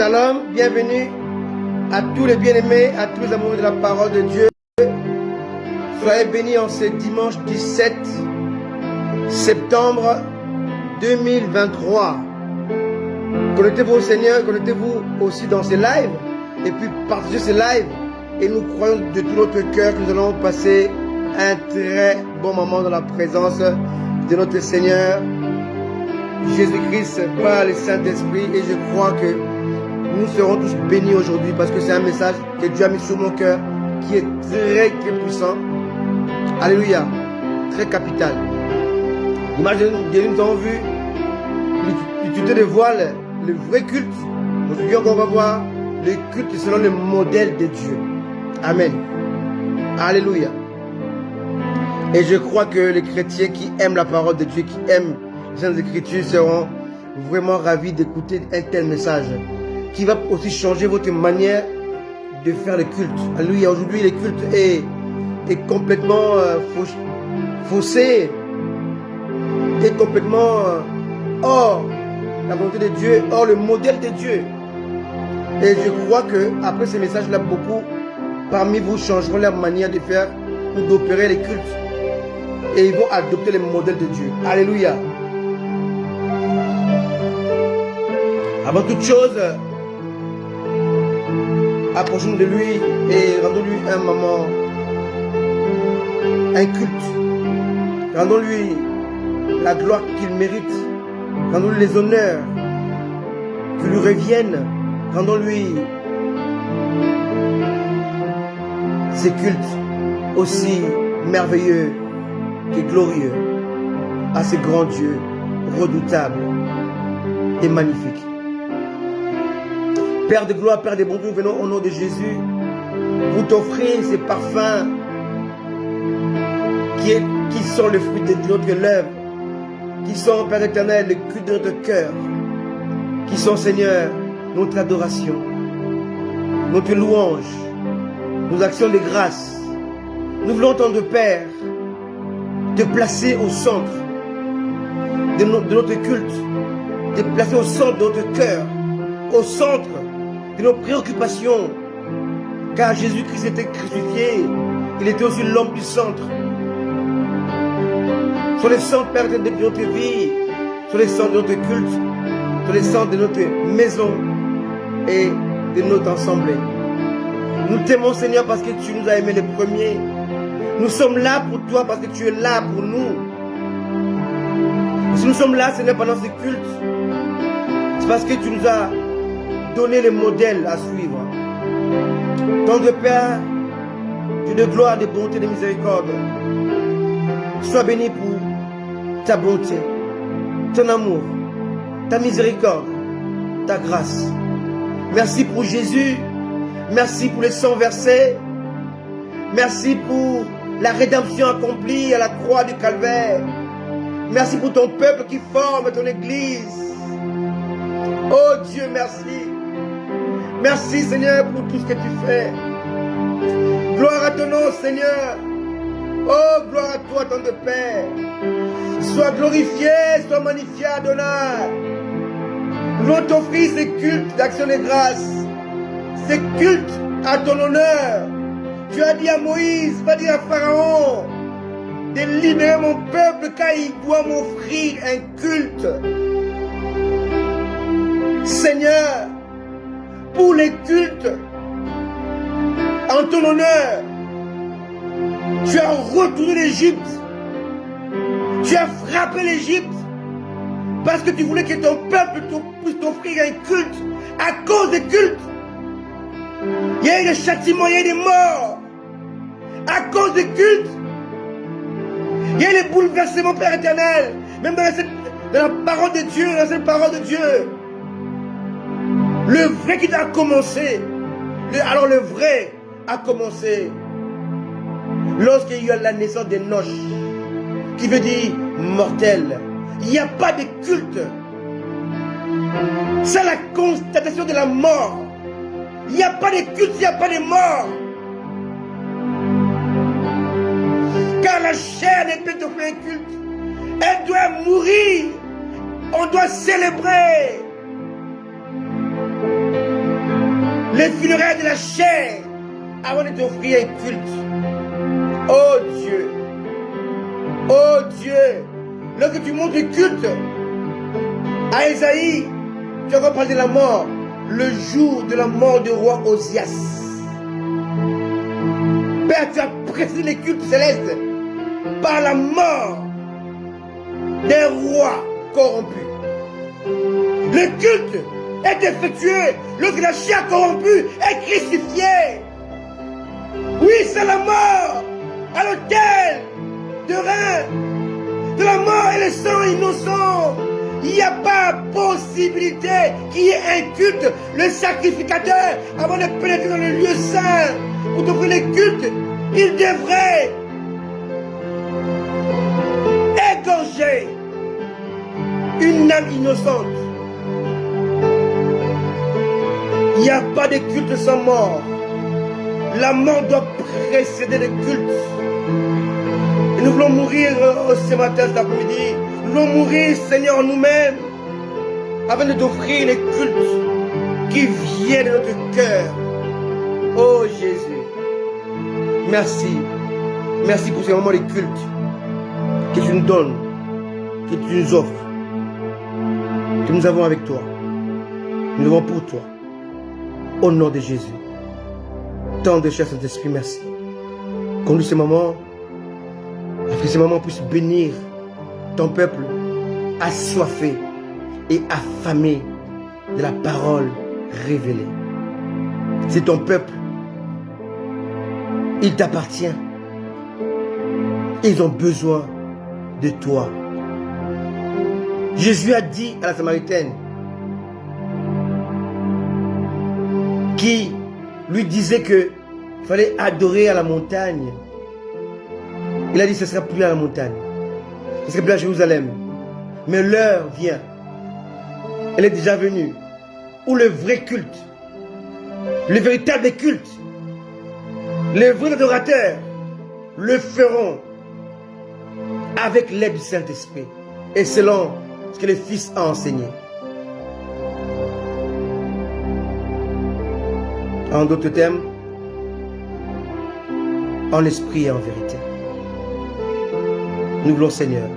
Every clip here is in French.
Shalom, bienvenue à tous les bien-aimés, à tous les amoureux de la parole de Dieu. Soyez bénis en ce dimanche 17 septembre 2023. Connectez-vous au Seigneur, connectez-vous aussi dans ces lives et puis partagez ces lives. Et nous croyons de tout notre cœur que nous allons passer un très bon moment dans la présence de notre Seigneur Jésus-Christ par le Saint-Esprit. Et je crois que nous serons tous bénis aujourd'hui parce que c'est un message que Dieu a mis sur mon cœur qui est très puissant. Alléluia, très capital. L'image de nous avons vu l'utilité des voiles, le vrai culte. Aujourd'hui, on va voir le culte selon le modèle de Dieu. Amen. Alléluia. Et je crois que les chrétiens qui aiment la parole de Dieu, qui aiment les Saintes Écritures, seront vraiment ravis d'écouter un tel message qui va aussi changer votre manière de faire le culte. Alléluia. Aujourd'hui, le culte est complètement faussé, est complètement hors la volonté de Dieu, hors le modèle de Dieu. Et je crois que après ces messages-là, beaucoup parmi vous changeront leur manière de faire ou d'opérer les cultes. Et ils vont adopter le modèle de Dieu. Alléluia. Avant toute chose, approchons de lui et rendons-lui un moment, un culte. Rendons-lui la gloire qu'il mérite. Rendons-lui les honneurs qui lui reviennent. Rendons-lui ces cultes aussi merveilleux que glorieux à ce grand Dieu redoutable et magnifique. Père de gloire, Père de bonté, nous venons au nom de Jésus pour t'offrir ces parfums qui sont le fruit de notre lèvre, qui sont, Père éternel, le culte de notre cœur, qui sont, Seigneur, notre adoration, notre louange, nos actions de grâce. Nous voulons entendre, Père, te placer au centre de notre culte, te placer au centre de notre cœur, au centre de nos préoccupations, car Jésus-Christ était crucifié, il était aussi l'homme du centre. Sur le centre, Père, de notre vie, sur le centre de notre culte, sur le centre de notre maison et de notre assemblée. Nous t'aimons, Seigneur, parce que tu nous as aimés les premiers. Nous sommes là pour toi parce que tu es là pour nous. Si nous sommes là, Seigneur, pendant ce culte, c'est parce que tu nous as donné les modèles à suivre. Tant de Père, Dieu de gloire, de bonté, de miséricorde, sois béni pour ta bonté, ton amour, ta miséricorde, ta grâce. Merci pour Jésus. Merci pour les 100 versets. Merci pour la rédemption accomplie à la croix du Calvaire. Merci pour ton peuple qui forme ton église. Oh Dieu, merci. Merci Seigneur pour tout ce que tu fais. Gloire à ton nom Seigneur. Oh gloire à toi, ton de Père. Sois glorifié, sois magnifié Adonai. Nous voulons t'offrir ces cultes d'action de grâce. Ces cultes à ton honneur. Tu as dit à Moïse, va dire à Pharaon de libérer mon peuple car il doit m'offrir un culte. Seigneur, pour les cultes en ton honneur, tu as retourné l'Égypte. Tu as frappé l'Égypte parce que tu voulais que ton peuple puisse t'offrir un culte. À cause des cultes, il y a eu des châtiments, il y a eu des morts. À cause des cultes, il y a eu des bouleversements, Père éternel. Même dans la parole de Dieu, dans cette parole de Dieu. Le vrai qui a commencé. Alors le vrai a commencé lorsqu'il y a eu la naissance d'Enoch, qui veut dire mortel. Il n'y a pas de culte. C'est la constatation de la mort. Il n'y a pas de culte, il n'y a pas de mort. Car la chair n'est pas d'offrir un culte. Elle doit mourir. On doit célébrer. les funérailles de la chair avant de t'offrir un culte. Oh Dieu, oh Dieu, lorsque tu montres le culte à Esaïe, tu as encore parlé de la mort, le jour de la mort du roi Osias. Père, tu as précédé les cultes célestes par la mort des rois corrompus. Le culte est effectué lorsque la chair corrompue est crucifiée. Oui, c'est la mort à l'autel de rein, de la mort et le sang innocent. Il n'y a pas possibilité qu'il y ait un culte. Le sacrificateur, avant de pénétrer dans le lieu saint, pour t'offrir les cultes, il devrait égorger une âme innocente. Il n'y a pas de culte sans mort. La mort doit précéder le culte. Et nous voulons mourir ce matin, cet après-midi. Nous voulons mourir, Seigneur, en nous-mêmes, afin de t'offrir les cultes qui viennent de notre cœur. Oh Jésus, merci. Merci pour ces moments de culte que tu nous donnes, que tu nous offres, que nous avons avec toi. Nous avons pour toi. Au nom de Jésus. Tant de cher Saint-Esprit, merci. Conduis ce moment, afin que ce moment puisse bénir ton peuple assoiffé et affamé de la parole révélée. C'est ton peuple. Il t'appartient. Ils ont besoin de toi. Jésus a dit à la Samaritaine qui lui disait qu'il fallait adorer à la montagne. Il a dit ce ne sera plus à la montagne. Ce ne sera plus à Jérusalem. Mais l'heure vient. Elle est déjà venue. Où le vrai culte, le véritable culte, les vrais adorateurs le feront avec l'aide du Saint-Esprit et selon ce que le Fils a enseigné. En d'autres termes, en esprit et en vérité. Nous voulons, Seigneur,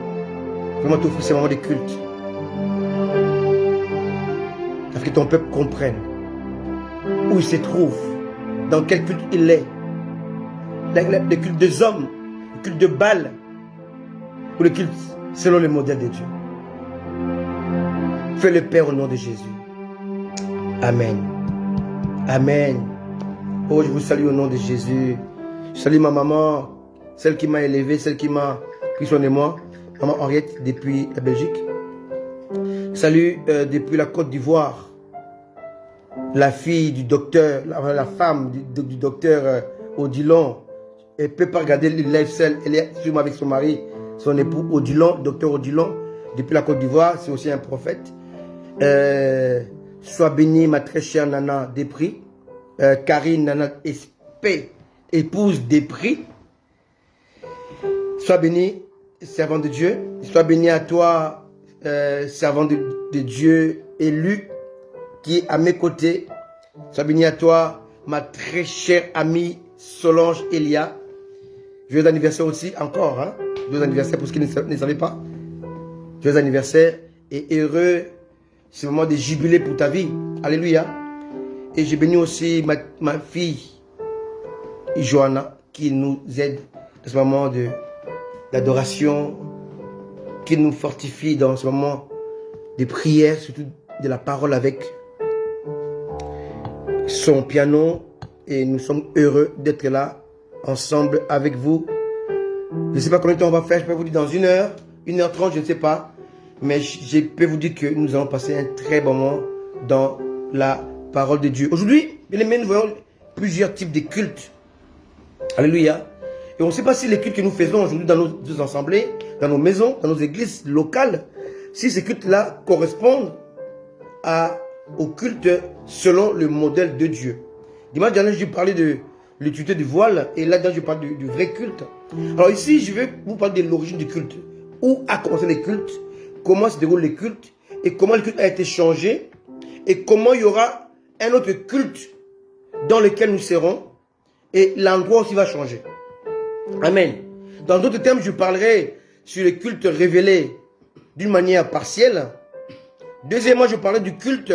vraiment t'offrir ces moments de culte, afin que ton peuple comprenne où il se trouve, dans quel culte il est. Le culte des hommes, le culte de Baal, ou le culte selon le modèle de Dieu. Fais-le, Père, au nom de Jésus. Amen. Amen. Oh, je vous salue au nom de Jésus. Je salue ma maman, celle qui m'a élevé, celle qui m'a pris soin de moi, maman Henriette, depuis la Belgique. Salut depuis la Côte d'Ivoire, la fille du docteur, la femme du docteur Odilon. Elle ne peut pas regarder le live seul. Elle est sûrement avec son mari, son époux Odilon, docteur Odilon, depuis la Côte d'Ivoire. C'est aussi un prophète. Sois bénie, ma très chère Nana Despris. Karine Nana Espé, épouse Despris. Sois bénie, servant de Dieu. Sois bénie à toi, servant de Dieu élu, qui est à mes côtés. Sois bénie à toi, ma très chère amie Solange Elia. Joyeux anniversaire aussi, encore. Hein? Joyeux anniversaire pour ceux qui ne savaient pas. Joyeux anniversaire et heureux ce moment de jubilé pour ta vie. Alléluia. Et j'ai béni aussi ma fille, Johanna, qui nous aide dans ce moment d'adoration, qui nous fortifie dans ce moment de prière, surtout de la parole avec son piano. Et nous sommes heureux d'être là, ensemble avec vous. Je ne sais pas combien de temps on va faire, je peux vous dire dans 1 heure, 1h30, je ne sais pas. Mais je peux vous dire que nous allons passer un très bon moment dans la parole de Dieu. Aujourd'hui, bien aimés, nous voyons plusieurs types de cultes. Alléluia. Et on ne sait pas si les cultes que nous faisons aujourd'hui dans nos assemblées, dans nos maisons, dans nos églises locales, si ces cultes-là correspondent au culte selon le modèle de Dieu. Dimanche dernier, je parlais de l'utilité du voile et là-dedans, je parle du vrai culte. Alors ici, je vais vous parler de l'origine du culte. Où a commencé les cultes, comment se déroulent les cultes et comment le culte a été changé et comment il y aura un autre culte dans lequel nous serons et l'endroit aussi va changer. Amen. Dans d'autres termes, je parlerai sur le culte révélé d'une manière partielle. Deuxièmement, je parlerai du culte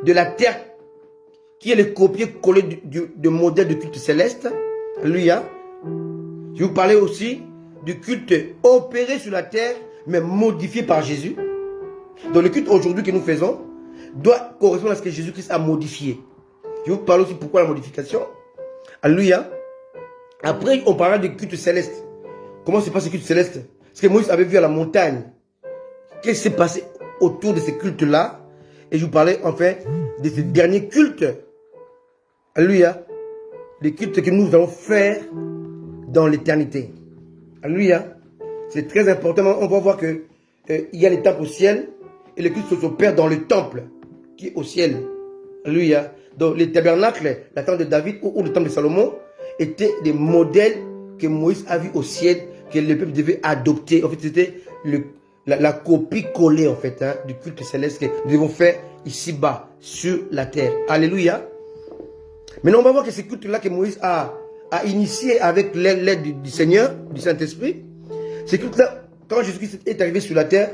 de la terre qui est le copier-coller du modèle de culte céleste. Alléluia. Je vais vous parler aussi du culte opéré sur la terre mais modifié par Jésus. Donc le culte aujourd'hui que nous faisons doit correspondre à ce que Jésus-Christ a modifié. Je vais vous parler aussi pourquoi la modification. Alléluia. Après, on parlera du culte céleste. Comment se passe ce culte céleste? Ce que Moïse avait vu à la montagne. Qu'est-ce qui s'est passé autour de ces cultes-là? Et je vous parlais enfin de ces derniers cultes. Alléluia. Les cultes que nous allons faire dans l'éternité. Alléluia. C'est très important. On va voir que il y a les temples au ciel et les cultes s'opèrent dans le temple qui est au ciel. Alléluia. Donc les tabernacles, la tente de David ou le temple de Salomon étaient des modèles que Moïse a vu au ciel, que le peuple devait adopter. En fait, c'était la copie collée en fait du culte céleste que nous devons faire ici-bas sur la terre. Alléluia. Maintenant, on va voir que ces cultes-là que Moïse a initié avec l'aide du Seigneur, du Saint-Esprit, ces cultes-là, quand Jésus-Christ est arrivé sur la terre,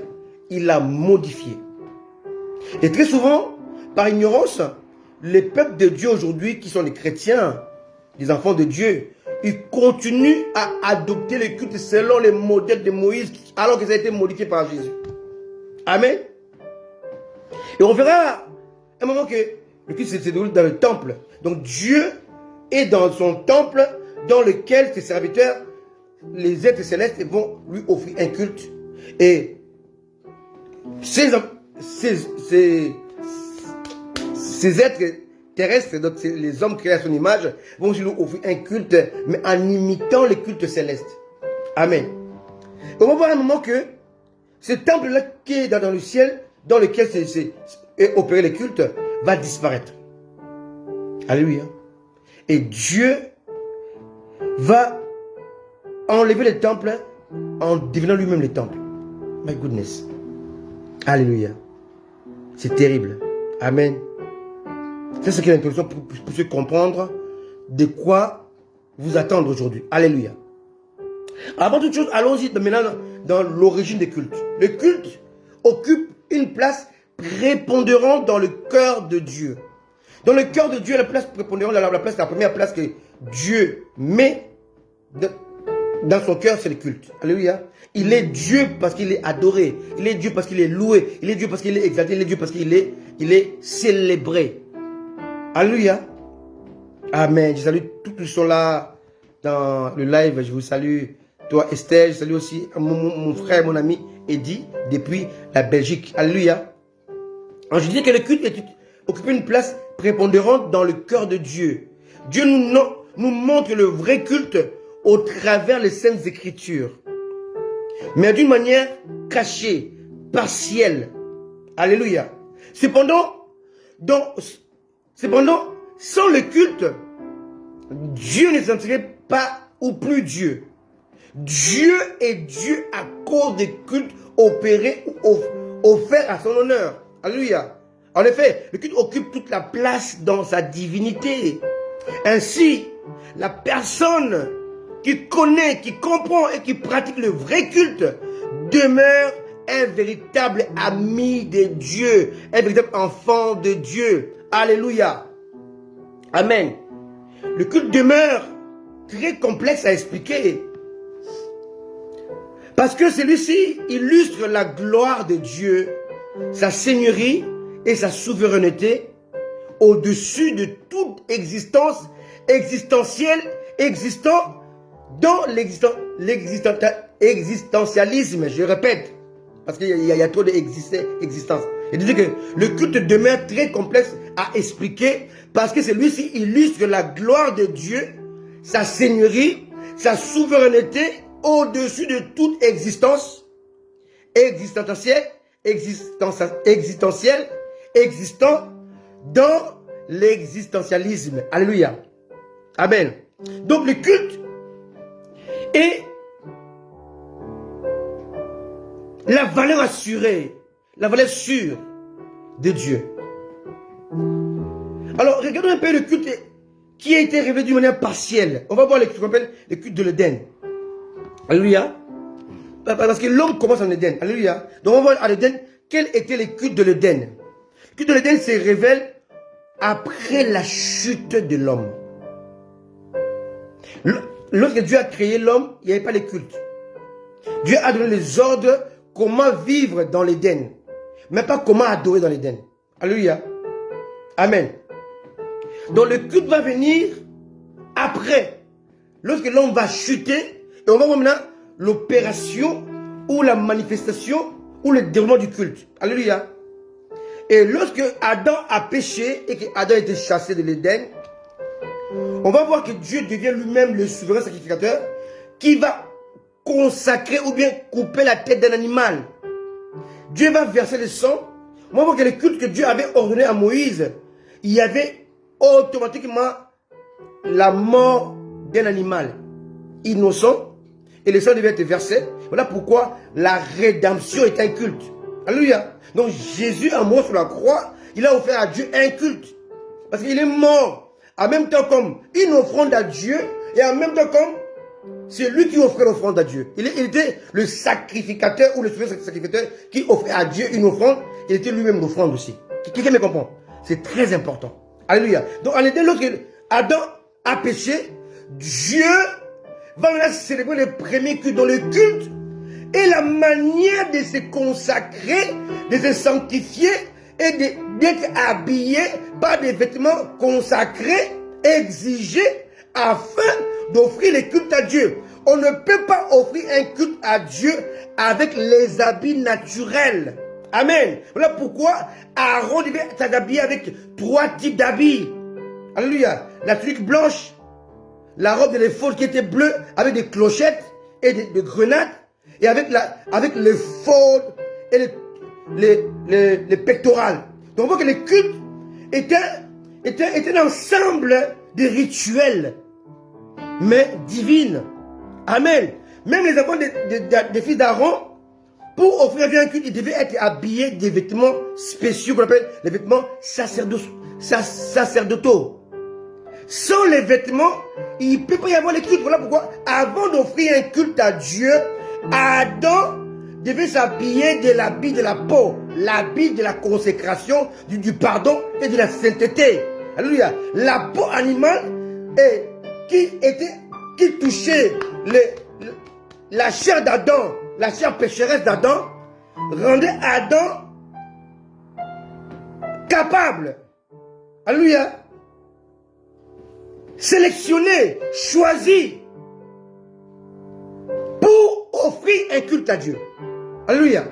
il l'a modifié. Et très souvent, par ignorance, les peuples de Dieu aujourd'hui, qui sont les chrétiens, les enfants de Dieu, ils continuent à adopter les cultes selon les modèles de Moïse, alors que ça a été modifié par Jésus. Amen. Et on verra un moment que le culte se déroule dans le temple. Donc Dieu est dans son temple dans lequel ses serviteurs, les êtres célestes, vont lui offrir un culte. Et ces êtres terrestres, donc les hommes créés à son image, vont lui offrir un culte, mais en imitant les cultes célestes. Amen. Et on va voir un moment que ce temple-là qui est dans le ciel, dans lequel est opéré les cultes, va disparaître. Alléluia. Et Dieu va enlever le temple en devenant lui-même le temple. My goodness. Alléluia. C'est terrible. Amen. C'est ce qui est l'introduction pour se comprendre de quoi vous attendre aujourd'hui. Alléluia. Avant toute chose, allons-y maintenant dans l'origine des cultes. Le culte occupe une place prépondérante dans le cœur de Dieu. Dans le cœur de Dieu, la place prépondérante, la première place que Dieu met dans son cœur, c'est le culte. Alléluia. Il est Dieu parce qu'il est adoré. Il est Dieu parce qu'il est loué. Il est Dieu parce qu'il est exalté. Il est Dieu parce qu'il est célébré. Alléluia. Amen. Je salue tous ceux qui sont là dans le live. Je vous salue. Toi, Estelle. Je salue aussi mon frère, mon ami, Eddie, depuis la Belgique. Alléluia. Alors, je disais que le culte occupe une place prépondérante dans le cœur de Dieu. Dieu nous montre le vrai culte au travers les saintes écritures, mais d'une manière cachée, partielle. Alléluia. Cependant, sans le culte, Dieu ne sentirait pas ou plus Dieu. Dieu est Dieu à cause des cultes opérés ou offerts à son honneur. Alléluia. En effet, le culte occupe toute la place dans sa divinité. Ainsi, la personne qui connaît, qui comprend et qui pratique le vrai culte demeure un véritable ami de Dieu, un véritable enfant de Dieu. Alléluia. Amen. Le culte demeure très complexe à expliquer parce que celui-ci illustre la gloire de Dieu, sa seigneurie et sa souveraineté au-dessus de toute existence existentielle existant dans l'existentialisme. Je répète, parce qu'il y a trop d'existence. Et dit que le culte demeure très complexe à expliquer parce que celui-ci illustre la gloire de Dieu, sa seigneurie, sa souveraineté au-dessus de toute existence existentielle, existant dans l'existentialisme. Alléluia. Amen. Donc le culte est la valeur assurée, la valeur sûre de Dieu. Alors regardons un peu le culte qui a été révélé d'une manière partielle. On va voir ce qu'on appelle le culte de l'Éden. Alléluia. Parce que l'homme commence en Éden. Alléluia. Donc on va voir à l'Éden quel était le culte de l'Éden. Le culte de l'Éden se révèle après la chute de l'homme. Lorsque Dieu a créé l'homme, il n'y avait pas les cultes. Dieu a donné les ordres comment vivre dans l'Éden, mais pas comment adorer dans l'Éden. Alléluia. Amen. Donc le culte va venir après, lorsque l'homme va chuter, et on va voir maintenant l'opération ou la manifestation ou le déroulement du culte. Alléluia. Et lorsque Adam a péché et que Adam a été chassé de l'Éden, on va voir que Dieu devient lui-même le souverain sacrificateur qui va consacrer ou bien couper la tête d'un animal. Dieu va verser le sang. On va voir que le culte que Dieu avait ordonné à Moïse, il y avait automatiquement la mort d'un animal innocent et le sang devait être versé. Voilà pourquoi la rédemption est un culte. Alléluia. Donc Jésus a mort sur la croix, il a offert à Dieu un culte. Parce qu'il est mort en même temps comme une offrande à Dieu et en même temps comme c'est lui qui offrait l'offrande à Dieu. Il était le sacrificateur ou le souverain sacrificateur qui offrait à Dieu une offrande. Il était lui-même l'offrande aussi. Quelqu'un me comprend? C'est très important. Alléluia. Donc en Éden, lorsque Adam a péché, Dieu va maintenant célébrer le premier culte. Dans le culte et la manière de se consacrer, de se sanctifier et d'être habillé par des vêtements consacrés, exigés afin d'offrir le culte à Dieu. On ne peut pas offrir un culte à Dieu avec les habits naturels. Amen. Voilà pourquoi Aaron devait s'habiller avec 3 types d'habits. Alléluia. La tunique blanche, la robe de l'éphod qui était bleue avec des clochettes et des grenades, et avec l'éphod et les pectorales. Donc on voit que le culte était un ensemble de rituels, mais divines. Amen. Même les enfants des fils d'Aaron, pour offrir un culte, ils devaient être habillés des vêtements spéciaux qu'on appelle les vêtements sacerdotaux. Sans les vêtements, il ne peut pas y avoir le culte. Voilà pourquoi, avant d'offrir un culte à Dieu, Adam devait s'habiller de l'habit de la peau, l'habit de la consécration, du pardon et de la sainteté. Alléluia. La peau animale qui touchait la chair d'Adam, la chair pécheresse d'Adam, rendait Adam capable. Alléluia. Sélectionné, choisi pour offrir un culte à Dieu. Alléluia.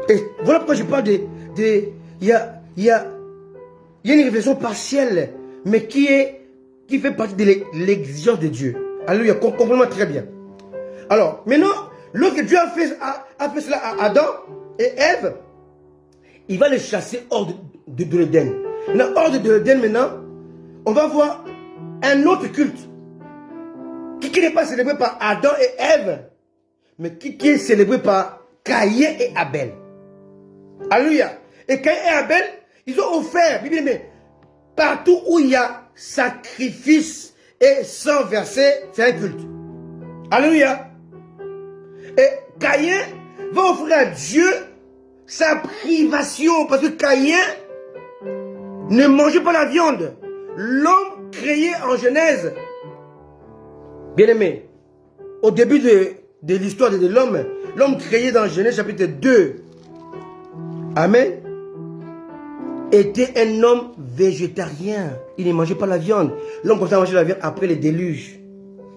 Et voilà pourquoi je parle il y a une révélation partielle, mais qui fait partie de l'exigence de Dieu. Alléluia, comprenez-moi très bien. Alors, maintenant, lorsque Dieu a fait cela à Adam et Ève, il va les chasser hors de l'Éden. Maintenant, hors de l'Éden, maintenant, on va voir un autre culte qui n'est pas célébré par Adam et Ève, mais qui est célébré par Caïn et Abel. Alléluia. Et Caïn et Abel, ils ont offert, mais partout où il y a sacrifice et sang versé, c'est un culte. Alléluia. Et Caïn va offrir à Dieu sa privation, parce que Caïn ne mangeait pas la viande. L'homme créé en Genèse, bien-aimé, au début de l'histoire de l'homme, l'homme créé dans Genèse chapitre 2, amen, était un homme végétarien. Il ne mangeait pas la viande. L'homme commençait à manger la viande après le déluge.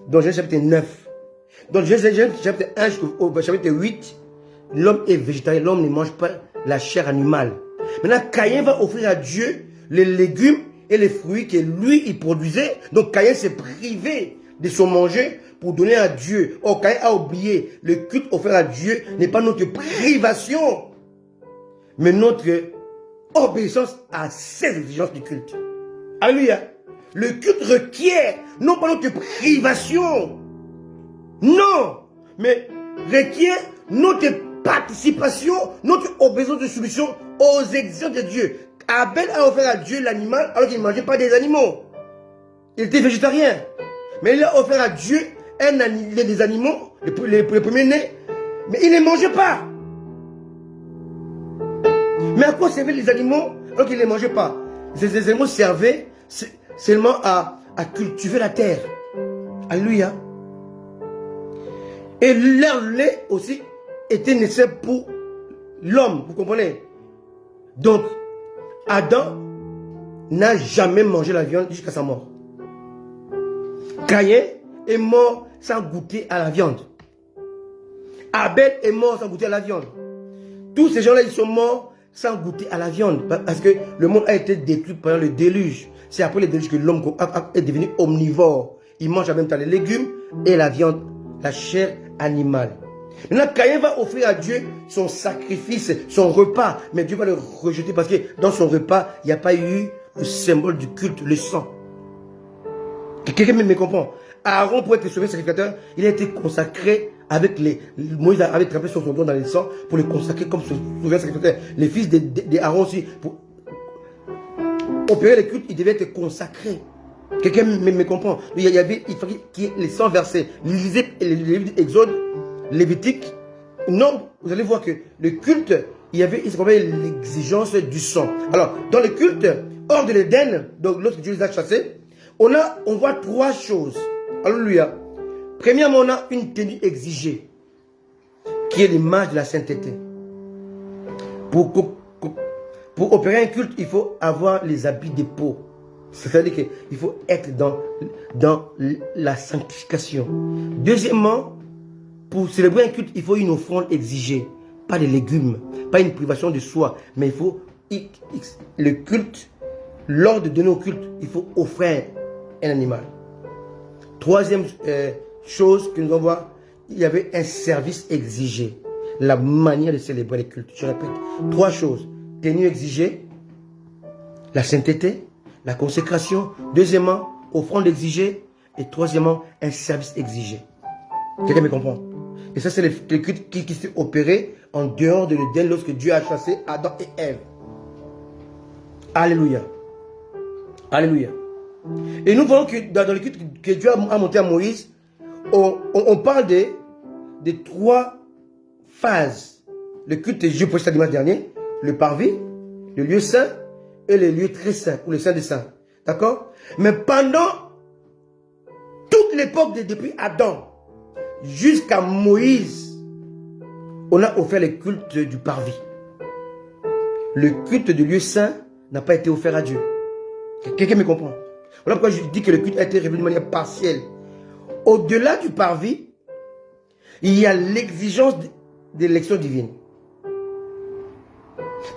Dans Genèse chapitre 9. Dans Genèse chapitre 1 au chapitre 8, l'homme est végétarien. L'homme ne mange pas la chair animale. Maintenant, Caïn va offrir à Dieu les légumes et les fruits que lui, il produisait. Donc, Caïn s'est privé de son manger pour donner à Dieu. Or, Caïn a oublié. Le culte offert à Dieu n'est pas notre privation, mais notre obéissance à ses exigences du culte. Alléluia. Le culte requiert non pas notre privation, non, mais requiert notre participation, notre obéissance de soumission aux exigences de Dieu. Abel a offert à Dieu l'animal alors qu'il ne mangeait pas des animaux. Il était végétarien. Mais il a offert à Dieu des animaux, les premiers-nés, mais il ne les mangeait pas. Mais à quoi servaient les animaux alors qu'il ne les mangeait pas? Ces animaux servaient seulement à cultiver la terre. Alléluia. Et leur lait aussi était nécessaire pour l'homme, vous comprenez? Donc, Adam n'a jamais mangé la viande jusqu'à sa mort. Caïn est mort sans goûter à la viande. Abel est mort sans goûter à la viande. Tous ces gens-là, ils sont morts sans goûter à la viande. Parce que le monde a été détruit pendant le déluge. C'est après le déluge que l'homme est devenu omnivore. Il mange en même temps les légumes et la viande, la chair animale. Maintenant, Caïn va offrir à Dieu son sacrifice, son repas. Mais Dieu va le rejeter parce que dans son repas, il n'y a pas eu le symbole du culte, le sang. Quelqu'un me comprend? Aaron, pour être le souverain sacrificateur, il a été consacré avec Moïse avait trempé son doigt dans le sang pour le consacrer comme souverain sacrificateur. Les fils d'Aaron aussi, pour opérer les cultes, ils devaient être consacrés. Quelqu'un me comprend? Il fallait qu'il y ait les 100 versets. Lisez l'Exode, Lévitique. Non, vous allez voir que le culte, il y avait l'exigence du sang. Alors, dans le culte, hors de l'Éden, donc lorsque Dieu les a chassés, on voit trois choses. Alléluia. Premièrement, on a une tenue exigée, qui est l'image de la sainteté. Pour opérer un culte, il faut avoir les habits de peau. C'est-à-dire qu'il faut être dans la sanctification. Deuxièmement, pour célébrer un culte, il faut une offrande exigée. Pas de légumes, pas une privation de soi, mais il faut le culte, lors de donner au culte, il faut offrir un animal. Troisième chose que nous allons voir, il y avait un service exigé. La manière de célébrer les cultes. Je répète, trois choses. Tenue exigée, la sainteté, la consécration. Deuxièmement, offrande exigée. Et troisièmement, un service exigé. Quelqu'un me comprend? Et ça, c'est le culte qui s'est opéré en dehors de l'Éden lorsque Dieu a chassé Adam et Ève. Alléluia. Alléluia. Et nous voyons que dans le culte que Dieu a monté à Moïse, on parle de trois phases. Le culte de Dieu pour dimanche dernier, le parvis, le lieu saint et le lieu très saint, ou le saint des saints. D'accord? Mais pendant toute l'époque depuis Adam jusqu'à Moïse, on a offert le culte du parvis. Le culte du lieu saint n'a pas été offert à Dieu. Quelqu'un me comprend? Voilà pourquoi je dis que le culte a été révélé de manière partielle. Au-delà du parvis, il y a l'exigence de l'élection divine.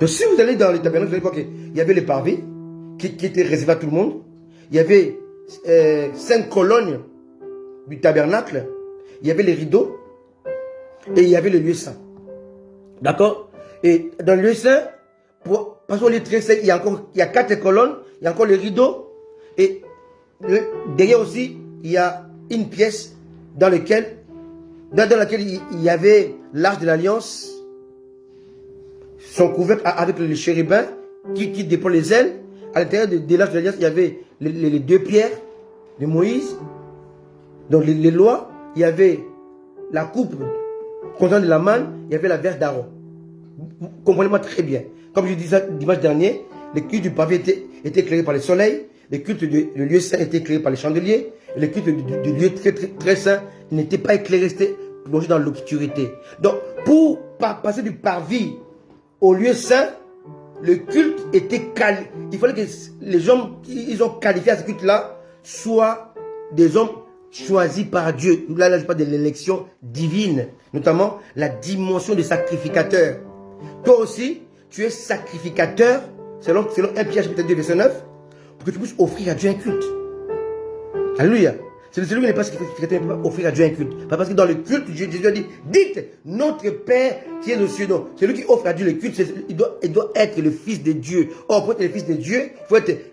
Donc si vous allez dans le tabernacle, vous allez voir qu'il y avait le parvis qui était réservé à tout le monde. Il y avait 5 colonnes du tabernacle. Il y avait les rideaux. Et il y avait le lieu saint. D'accord? Et dans le lieu saint, parce qu'on est très saint, il y a 4 colonnes. Il y a encore les rideaux. Et derrière aussi, il y a une pièce dans laquelle il y avait l'arche de l'alliance, son couvercle avec les chérubins qui déploient les ailes. À l'intérieur de l'arche de l'alliance, il y avait les 2 pierres de Moïse, donc les lois. Il y avait la coupe contenant de la manne, il y avait la verge d'Aaron. Vous comprenez-moi très bien. Comme je disais dimanche dernier, le culte du pavé était éclairé par le soleil. Le culte du lieu saint était éclairé par les chandeliers. Et le culte du lieu très saint n'était pas éclairé, c'était plongé dans l'obscurité. Donc, pour passer du parvis au lieu saint, le culte était qualifié. Il fallait que les hommes qu'ils ont qualifié à ce culte-là soient des hommes choisis par Dieu. Là, je parle de l'élection divine, notamment la dimension de sacrificateur. Toi aussi, tu es sacrificateur, selon 1 Pierre chapitre 2, verset 9, pour que tu puisses offrir à Dieu un culte. Alléluia. C'est celui qui n'est pas sacrificateur, il ne peut pas offrir à Dieu un culte. Parce que dans le culte, Jésus a dit, dites, notre Père qui est aux cieux. Donc, celui qui offre à Dieu le culte, il doit être le Fils de Dieu. Or, pour être le Fils de Dieu,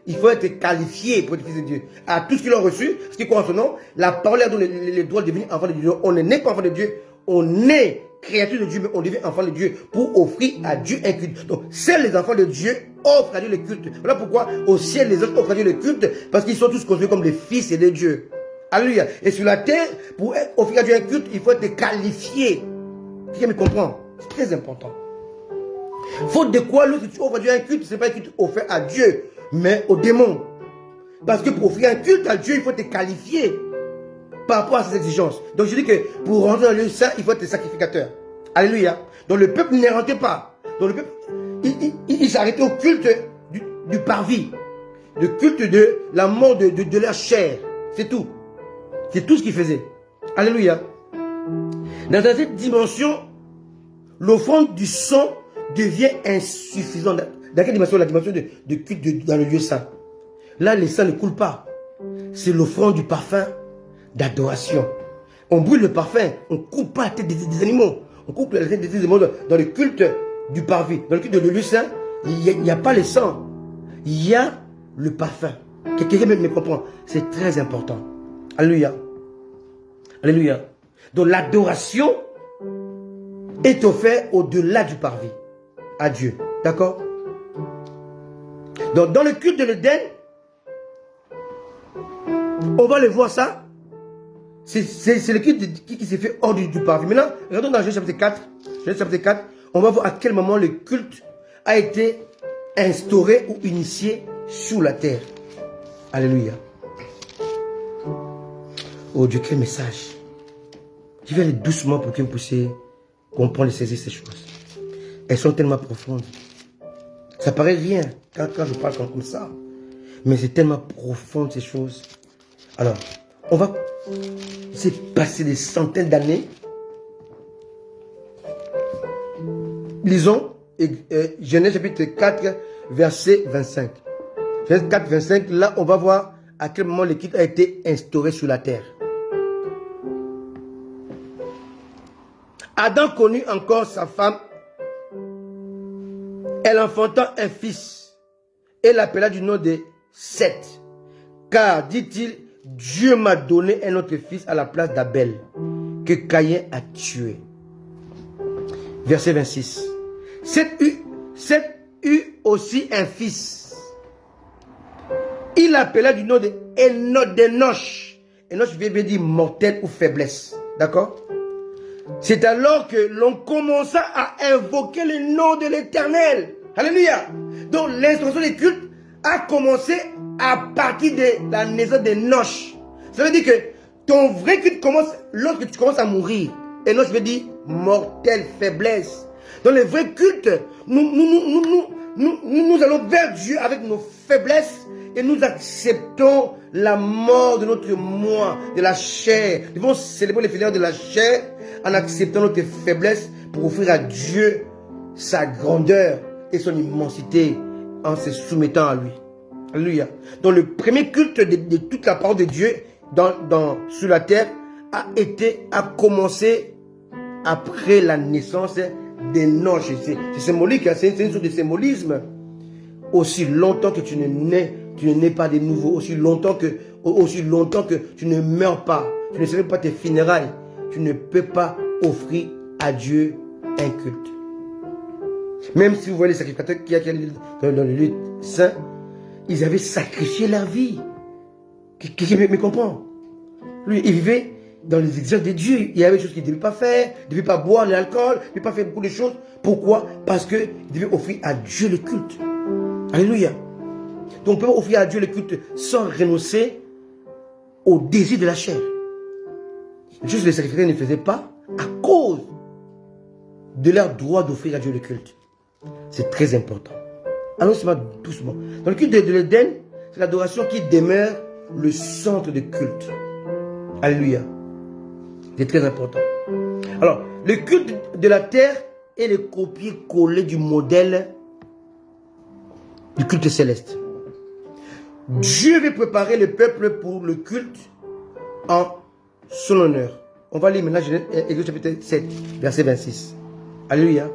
il faut être qualifié pour être le Fils de Dieu. À tous qui l'ont reçu, ce qui croit en son nom, la parole a donné les droits de devenir enfant de Dieu. On n'est pas enfant de Dieu, on est créature de Dieu, mais on devient enfant de Dieu pour offrir à Dieu un culte. Donc, seuls les enfants de Dieu offrent à Dieu le culte. Voilà pourquoi au ciel, les autres offrent à Dieu le culte, parce qu'ils sont tous considérés comme des fils et des dieux. Alléluia. Et sur la terre, pour offrir à Dieu un culte, il faut être qualifié. Qui me comprend? C'est très important. Faute de quoi, lorsque tu offres à Dieu un culte, ce n'est pas un culte offert à Dieu, mais aux démons. Parce que pour offrir un culte à Dieu, il faut te qualifier par rapport à ses exigences. Donc je dis que pour rentrer dans le lieu saint, il faut être sacrificateur. Alléluia. Donc le peuple ne rentrait pas. Donc le peuple, il s'arrêtait au culte du parvis. Le culte de la mort de leur chair. C'est tout. C'est tout ce qu'il faisait. Alléluia. Dans cette dimension, l'offrande du sang devient insuffisante. Dans quelle dimension? La dimension de culte dans le lieu saint. Là, le sang ne coule pas. C'est l'offrande du parfum d'adoration. On brûle le parfum, on ne coupe pas la tête des animaux. On coupe la tête des animaux dans le culte du parvis. Dans le culte de lieu saint, il n'y a pas le sang. Il y a le parfum. Quelqu'un me comprend. C'est très important. Alléluia. Alléluia. Donc l'adoration est offerte au-delà du parvis à Dieu. D'accord? Donc dans le culte de l'Éden, on va le voir ça. C'est le culte qui s'est fait hors du parvis. Maintenant, regardons dans Genèse chapitre 4. Genèse chapitre 4, on va voir à quel moment le culte a été instauré ou initié sur la terre. Alléluia. Oh Dieu, quel message. Je vais aller doucement pour que vous puissiez comprendre et saisir ces choses. Elles sont tellement profondes. Ça paraît rien quand je parle comme ça. Mais c'est tellement profond ces choses. Alors, on va se passer des centaines d'années. Lisons Genèse chapitre 4, verset 25. Genèse 4, 25, là on va voir à quel moment le culte a été instauré sur la terre. Adam connut encore sa femme. Elle enfanta un fils et l'appela du nom de Seth. Car, dit-il, Dieu m'a donné un autre fils à la place d'Abel, que Caïn a tué. Verset 26. Seth eut aussi un fils. Il l'appela du nom de Enoch. Enoch veut dire mortel ou faiblesse. D'accord? C'est alors que l'on commença à invoquer le nom de l'Éternel. Alléluia. Donc l'instruction des cultes a commencé à partir de la naissance d'Enoch. Ça veut dire que ton vrai culte commence lorsque tu commences à mourir. Enoch veut dire mortelle faiblesse. Dans le vrai culte, nous allons vers Dieu avec nos faiblesses et nous acceptons la mort de notre moi, de la chair. Nous devons célébrer les fidèles de la chair en acceptant notre faiblesse pour offrir à Dieu sa grandeur et son immensité en se soumettant à lui. Alléluia. Donc le premier culte de toute la parole de Dieu sur la terre a commencé après la naissance d'Enoch. C'est symbolique, hein? C'est une sorte de symbolisme. Aussi longtemps que tu ne nais pas de nouveau, aussi longtemps que tu ne meurs pas, tu ne célèbres pas tes funérailles, tu ne peux pas offrir à Dieu un culte. Même si vous voyez les sacrificateurs qui étaient dans le lieu saint, ils avaient sacrifié leur vie. Qui me comprend? Lui, il vivait dans les exigences de Dieu. Il y avait des choses qu'il ne devait pas faire, il ne devait pas boire de l'alcool, il ne devait pas faire beaucoup de choses. Pourquoi? Parce qu'il devait offrir à Dieu le culte. Alléluia. Donc on peut offrir à Dieu le culte sans renoncer au désir de la chair. Juste que les sacrificateurs ne faisaient pas à cause de leur droit d'offrir à Dieu le culte. C'est très important. Allons doucement. Dans le culte de l'Éden, c'est l'adoration qui demeure le centre de culte. Alléluia. C'est très important. Alors, le culte de la terre est le copier-coller du modèle du culte céleste. Dieu veut préparer le peuple pour le culte en son honneur. On va lire maintenant Exode chapitre 7, verset 26. Alléluia.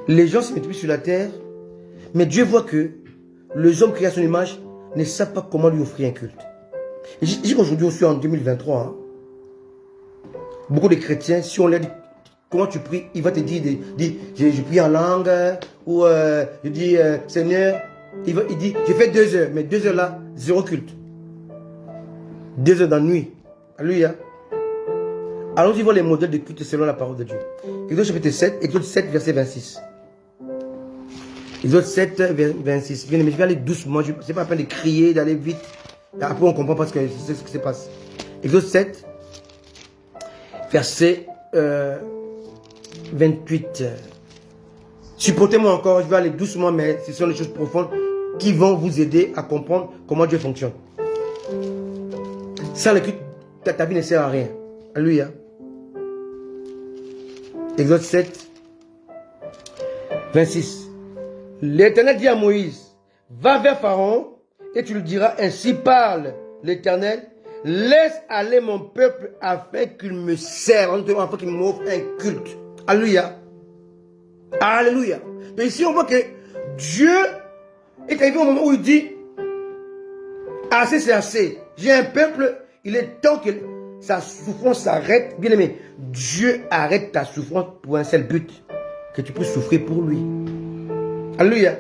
Les gens se multiplient sur la terre, mais Dieu voit que les hommes créés à son image ne savent pas comment lui offrir un culte. Je dis qu'aujourd'hui, on est en 2023. Beaucoup de chrétiens, si on leur dit comment tu pries, il va te dire, je prie en langue, ou je dis, Seigneur, il dit, je fais 2 heures, mais 2 heures là, 0 culte. 2 heures dans la nuit. Alléluia. Allons-y voir les modèles de culte selon la parole de Dieu. Exode chapitre 7, Exode 7, verset 26. Exode 7, 26. Bien, mais je vais aller doucement, ce n'est pas la peine de crier, d'aller vite. Après, on ne comprend pas ce qui se passe. Exode 7, verset 28. Supportez-moi encore, je vais aller doucement, mais ce sont des choses profondes qui vont vous aider à comprendre comment Dieu fonctionne. Sans le culte, ta vie ne sert à rien. Alléluia. Exode 7, 26. L'Éternel dit à Moïse, va vers Pharaon et tu lui diras, ainsi parle l'Éternel, laisse aller mon peuple afin qu'il me serve, afin qu'il m'offre un culte. Alléluia. Alléluia. Donc ici on voit que Dieu est arrivé au moment où il dit, assez c'est assez. J'ai un peuple, il est temps que sa souffrance s'arrête. Bien aimé, Dieu arrête ta souffrance pour un seul but, que tu puisses souffrir pour lui. Alléluia.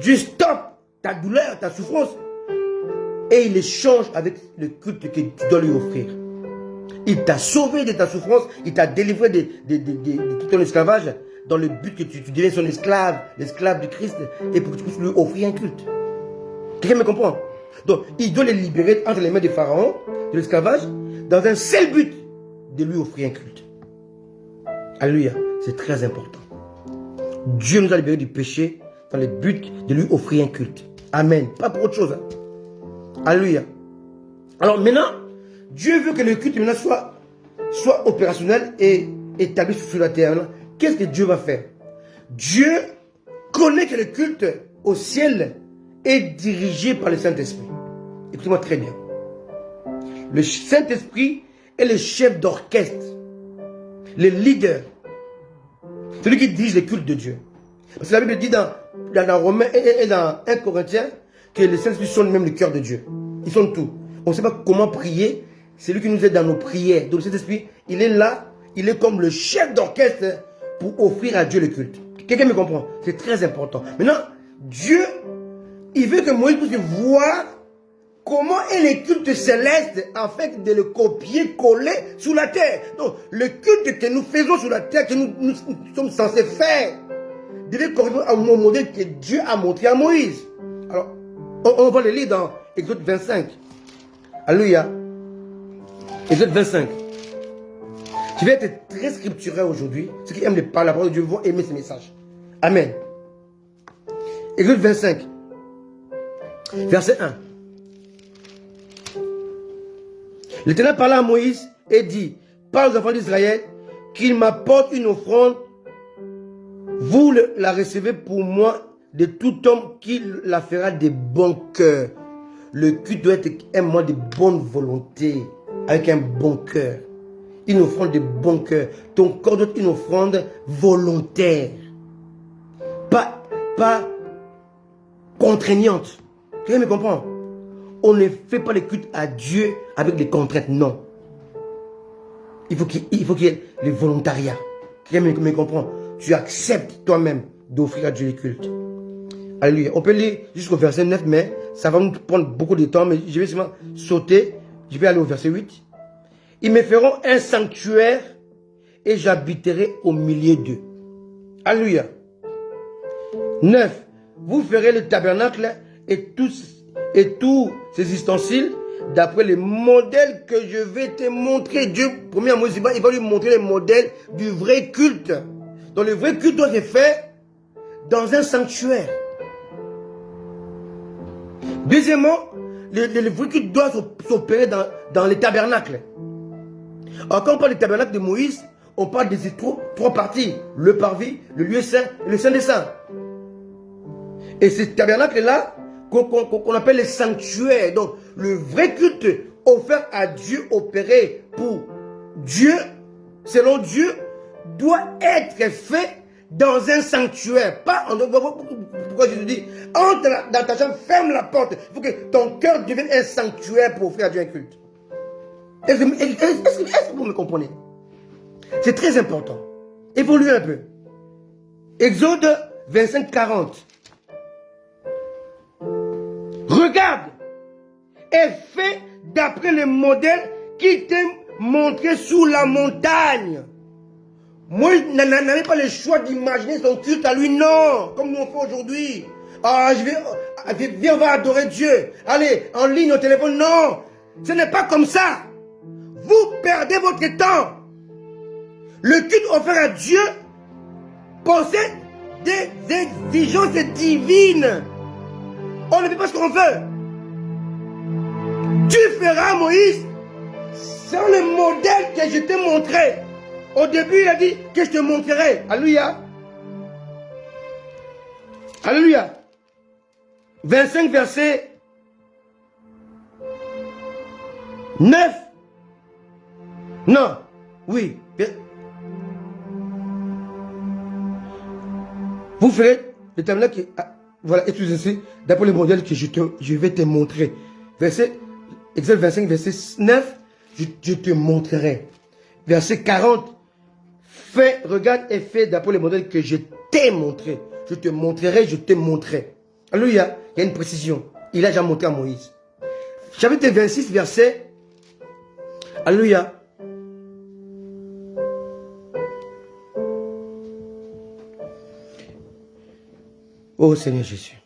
Dieu stoppe ta douleur, ta souffrance, et il échange avec le culte que tu dois lui offrir. Il t'a sauvé de ta souffrance, il t'a délivré de tout ton esclavage, dans le but que tu deviennes son esclave, l'esclave du Christ, et pour que tu puisses lui offrir un culte. Quelqu'un me comprend? Donc, il doit les libérer entre les mains des pharaons, de l'esclavage, dans un seul but, de lui offrir un culte. Alléluia, c'est très important. Dieu nous a libérés du péché dans le but de lui offrir un culte. Amen. Pas pour autre chose. Hein. Alléluia. Alors maintenant, Dieu veut que le culte maintenant soit opérationnel et établi sur la terre. Qu'est-ce que Dieu va faire? Dieu connaît que le culte au ciel est dirigé par le Saint-Esprit. Écoutez-moi très bien. Le Saint-Esprit est le chef d'orchestre, le leader, celui qui dirige le culte de Dieu. Parce que la Bible dit dans Romains et dans 1 Corinthiens que le Saint-Esprit sonne même le cœur de Dieu. Il sonne tout. On ne sait pas comment prier. C'est lui qui nous aide dans nos prières. Donc le Saint-Esprit, il est là. Il est comme le chef d'orchestre pour offrir à Dieu le culte. Quelqu'un me comprend? C'est très important. Maintenant, Dieu, il veut que Moïse puisse voir comment est le culte céleste afin de le copier-coller sur la terre. Donc, le culte que nous faisons sur la terre, que nous sommes censés faire, devait correspondre au modèle que Dieu a montré à Moïse. Alors, on va le lire dans Exode 25. Alléluia. Exode 25. Je vais être très scripturel aujourd'hui. Ceux qui aiment la parole de Dieu vont aimer ce message. Amen. Exode 25. Verset 1. L'Éternel parla à Moïse et dit, parle aux enfants d'Israël qu'ils m'apportent une offrande. Vous la recevez pour moi de tout homme qui la fera de bon cœur. Le culte doit être un moment de bonne volonté, avec un bon cœur. Une offrande de bon cœur. Ton corps doit être une offrande volontaire. Pas contraignante. Quelqu'un me comprend? On ne fait pas le culte à Dieu avec des contraintes, non. Il faut qu'il y ait le volontariat. Quelqu'un me comprend? Tu acceptes toi-même d'offrir à Dieu le culte. Alléluia. On peut lire jusqu'au verset 9, mais ça va nous prendre beaucoup de temps, mais je vais seulement sauter. Je vais aller au verset 8. Ils me feront un sanctuaire et j'habiterai au milieu d'eux. Alléluia. 9. Vous ferez le tabernacle et tous ces ustensiles d'après les modèles que je vais te montrer. Dieu, premier à Moïse, il va lui montrer les modèles du vrai culte. Donc le vrai culte doit se faire dans un sanctuaire. Deuxièmement, le vrai culte doit s'opérer dans les tabernacles. Alors quand on parle du tabernacle de Moïse, on parle de ces trois parties. Le parvis, le lieu saint et le saint des saints. Et ces tabernacles-là, qu'on appelle les sanctuaires. Donc, le vrai culte offert à Dieu, opéré pour Dieu, selon Dieu, doit être fait dans un sanctuaire. Pas en... Pourquoi je te dis, entre dans ta chambre, ferme la porte. Il faut que ton cœur devienne un sanctuaire pour offrir à Dieu un culte. Est-ce que vous me comprenez? C'est très important. Évolue un peu. Exode 25, 40. Regarde et fais d'après le modèle qui t'est montré sous la montagne. Moi, je n'avais pas le choix d'imaginer son culte à lui, non, comme nous on fait aujourd'hui. Ah, viens, on va adorer Dieu. Allez, en ligne, au téléphone, non. Ce n'est pas comme ça. Vous perdez votre temps. Le culte offert à Dieu possède des exigences divines. On ne fait pas ce qu'on veut. Tu feras, Moïse, selon le modèle que je t'ai montré. Au début, il a dit que je te montrerai. Alléluia. Alléluia. 25 verset 9. Non. Oui. Vous ferez le tabernacle qui... Voilà, excusez-moi, d'après le modèle que je vais te montrer. Verset, Exode 25, verset 9, je te montrerai. Verset 40, regarde et fais d'après le modèle que je t'ai montré. Je te montrerai, je te montrerai. Alléluia, il y a une précision. Il a déjà montré à Moïse. Chapitre 26, verset. Alléluia. Oh Seigneur Jésus.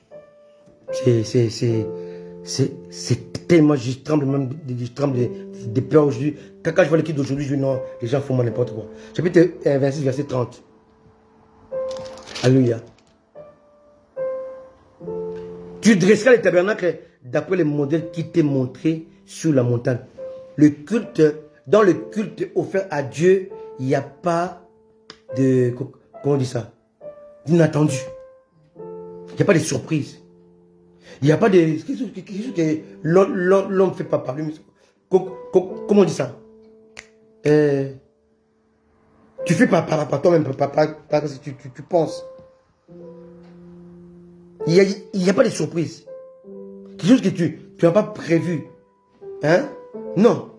C'est tellement, je tremble même, de peur aujourd'hui. Quand je vois l'équipe d'aujourd'hui, je dis non, les gens font n'importe quoi. Chapitre 26, verset 30. Alléluia. Tu dresseras le tabernacle d'après le modèle qui t'est montré sur la montagne. Le culte, dans le culte offert à Dieu, il n'y a pas de, comment on dit ça, d'inattendu. Il n'y a pas de surprise. Il n'y a pas de... Quelque chose que l'homme ne fait pas par lui. Comment on dit ça? Tu fais pas par toi-même, parce que tu penses. Il n'y a pas de surprise. Quelque chose que tu n'as pas prévu. Hein? Non.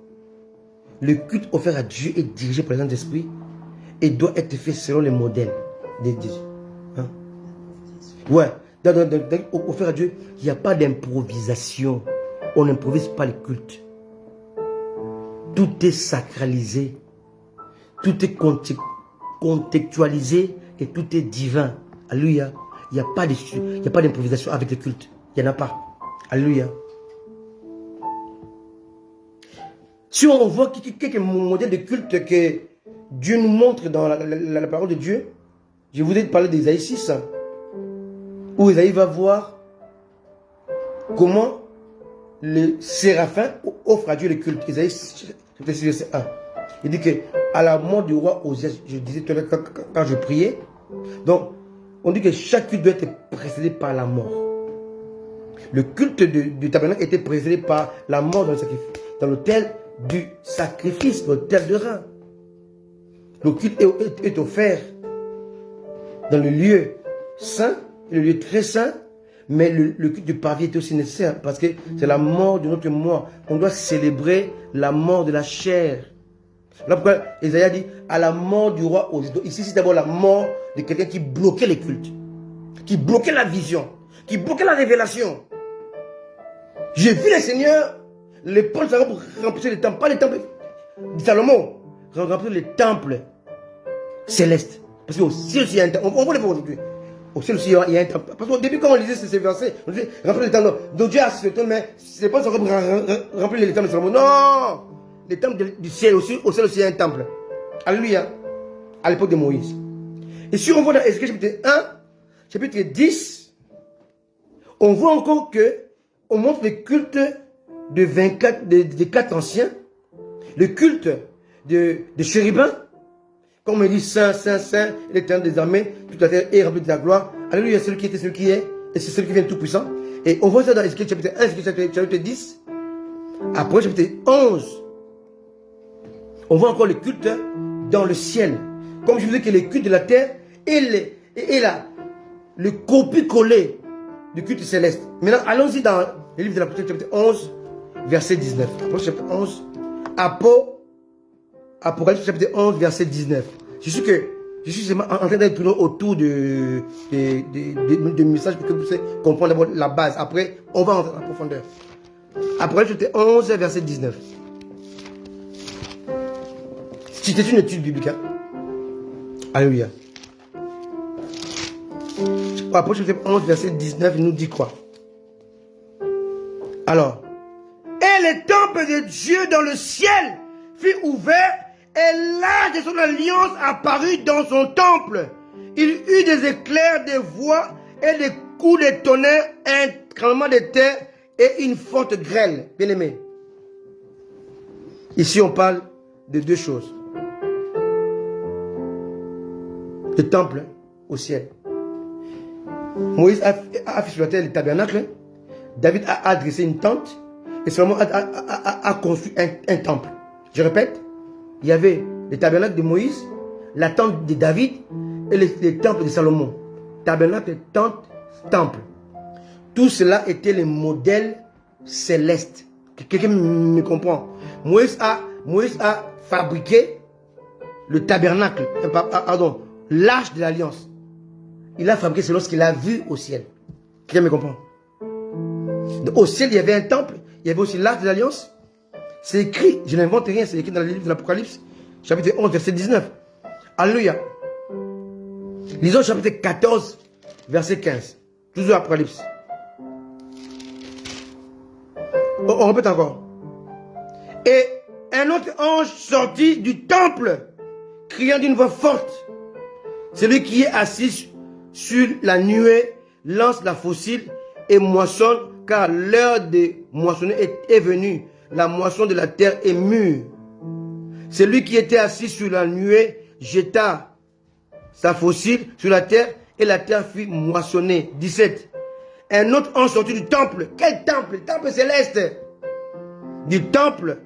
Le culte offert à Dieu est dirigé par le Saint-Esprit et doit être fait selon les modèles de Dieu. Hein? Ouais. Offert à Dieu, il n'y a pas d'improvisation. On n'improvise pas le culte. Tout est sacralisé. Tout est contextualisé et tout est divin. Alléluia. Il n'y a pas d'improvisation avec le culte. Il n'y en a pas. Alléluia. Si on voit quelques modèles de culte que Dieu nous montre dans la parole de Dieu, je voudrais te parler d'Ésaïe 6, où Ésaïe va voir comment le séraphin offre à Dieu le culte. Ésaïe 6, verset 1. Il dit que à la mort du roi Osias, je disais tout à l'heure quand je priais, donc on dit que chaque culte doit être précédé par la mort. Le culte du tabernacle était précédé par la mort dans l'autel du sacrifice, l'autel de rein. Le culte est offert dans le lieu saint, le lieu très saint, mais le culte du parvis est aussi nécessaire parce que c'est la mort de notre moi. On doit célébrer la mort de la chair. Là pourquoi Isaïe dit à la mort du roi Osias. Ici c'est d'abord la mort de quelqu'un qui bloquait les cultes, qui bloquait la vision, qui bloquait la révélation. J'ai vu les seigneurs, les prêtres remplir les temples, pas les temples de Salomon, remplir les temples célestes. Parce qu'au ciel aussi il y a un temple, on va le voir aujourd'hui. Au ciel aussi il y a un temple. Parce qu'au début quand on lisait ces versets, on disait remplir les temples. Donc Dieu a ce temple, mais c'est pas encore remplir les temples de Salomon. Non! Les temples du ciel aussi, au ciel aussi il y a un temple. Alléluia. À l'époque de Moïse. Et si on voit dans Ézéchiel chapitre 1, chapitre 10, on voit encore que on montre le culte de 24, des 4 anciens, le culte de chérubins, comme on dit Saint, Saint, Saint, l'Éternel des armées, tout à terre est rempli de la gloire. Alléluia, celui qui était, celui qui est, et c'est celui qui vient tout puissant. Et on voit ça dans Ézéchiel chapitre 1, Ézéchiel chapitre 10, après chapitre 11. On voit encore le culte dans le ciel. Comme je vous dis que le culte de la terre est le copie-collé du culte céleste. Maintenant, allons-y dans le livre de l'Apocalypse chapitre 11, verset 19. Apocalypse chapitre 11, Apocalypse chapitre 11, verset 19. Je suis que Je suis en train d'être tourné autour de messages pour que vous puissiez comprendre d'abord la base. Après, on va entrer en profondeur. Apocalypse 11, verset 19. C'était une étude biblique. Hein? Alléluia. Apocalypse 11, verset 19, il nous dit quoi? Alors, et le temple de Dieu dans le ciel fut ouvert, et l'arche de son alliance apparut dans son temple. Il eut des éclairs, des voix et des coups de tonnerre, un tremblement de terre et une forte grêle. Bien aimé. Ici, on parle de deux choses. Le temple au ciel. Moïse a fait sur la terre le tabernacle. David a dressé une tente. Et Salomon a construit un temple. Je répète, il y avait le tabernacle de Moïse, la tente de David et le temple de Salomon. Tabernacle, tente, temple. Tout cela était les modèles célestes. Quelqu'un me comprend? Moïse a fabriqué le tabernacle, pardon, l'arche de l'alliance. Il a fabriqué selon ce qu'il a vu au ciel. Quelqu'un me comprend? Donc, au ciel, il y avait un temple, il y avait aussi l'arche de l'alliance. C'est écrit, je n'invente rien, c'est écrit dans le livre de l'Apocalypse, chapitre 11, verset 19. Alléluia. Lisons chapitre 14, verset 15. Toujours Apocalypse. On répète encore. Et un autre ange sortit du temple, criant d'une voix forte. Celui qui est assis sur la nuée lance la faucille et moissonne, car l'heure de moissonner est venue. La moisson de la terre est mûre. Celui qui était assis sur la nuée jeta sa faucille sur la terre et la terre fut moissonnée. 17. Un autre ange sortit du temple. Quel temple? Le temple céleste. Du temple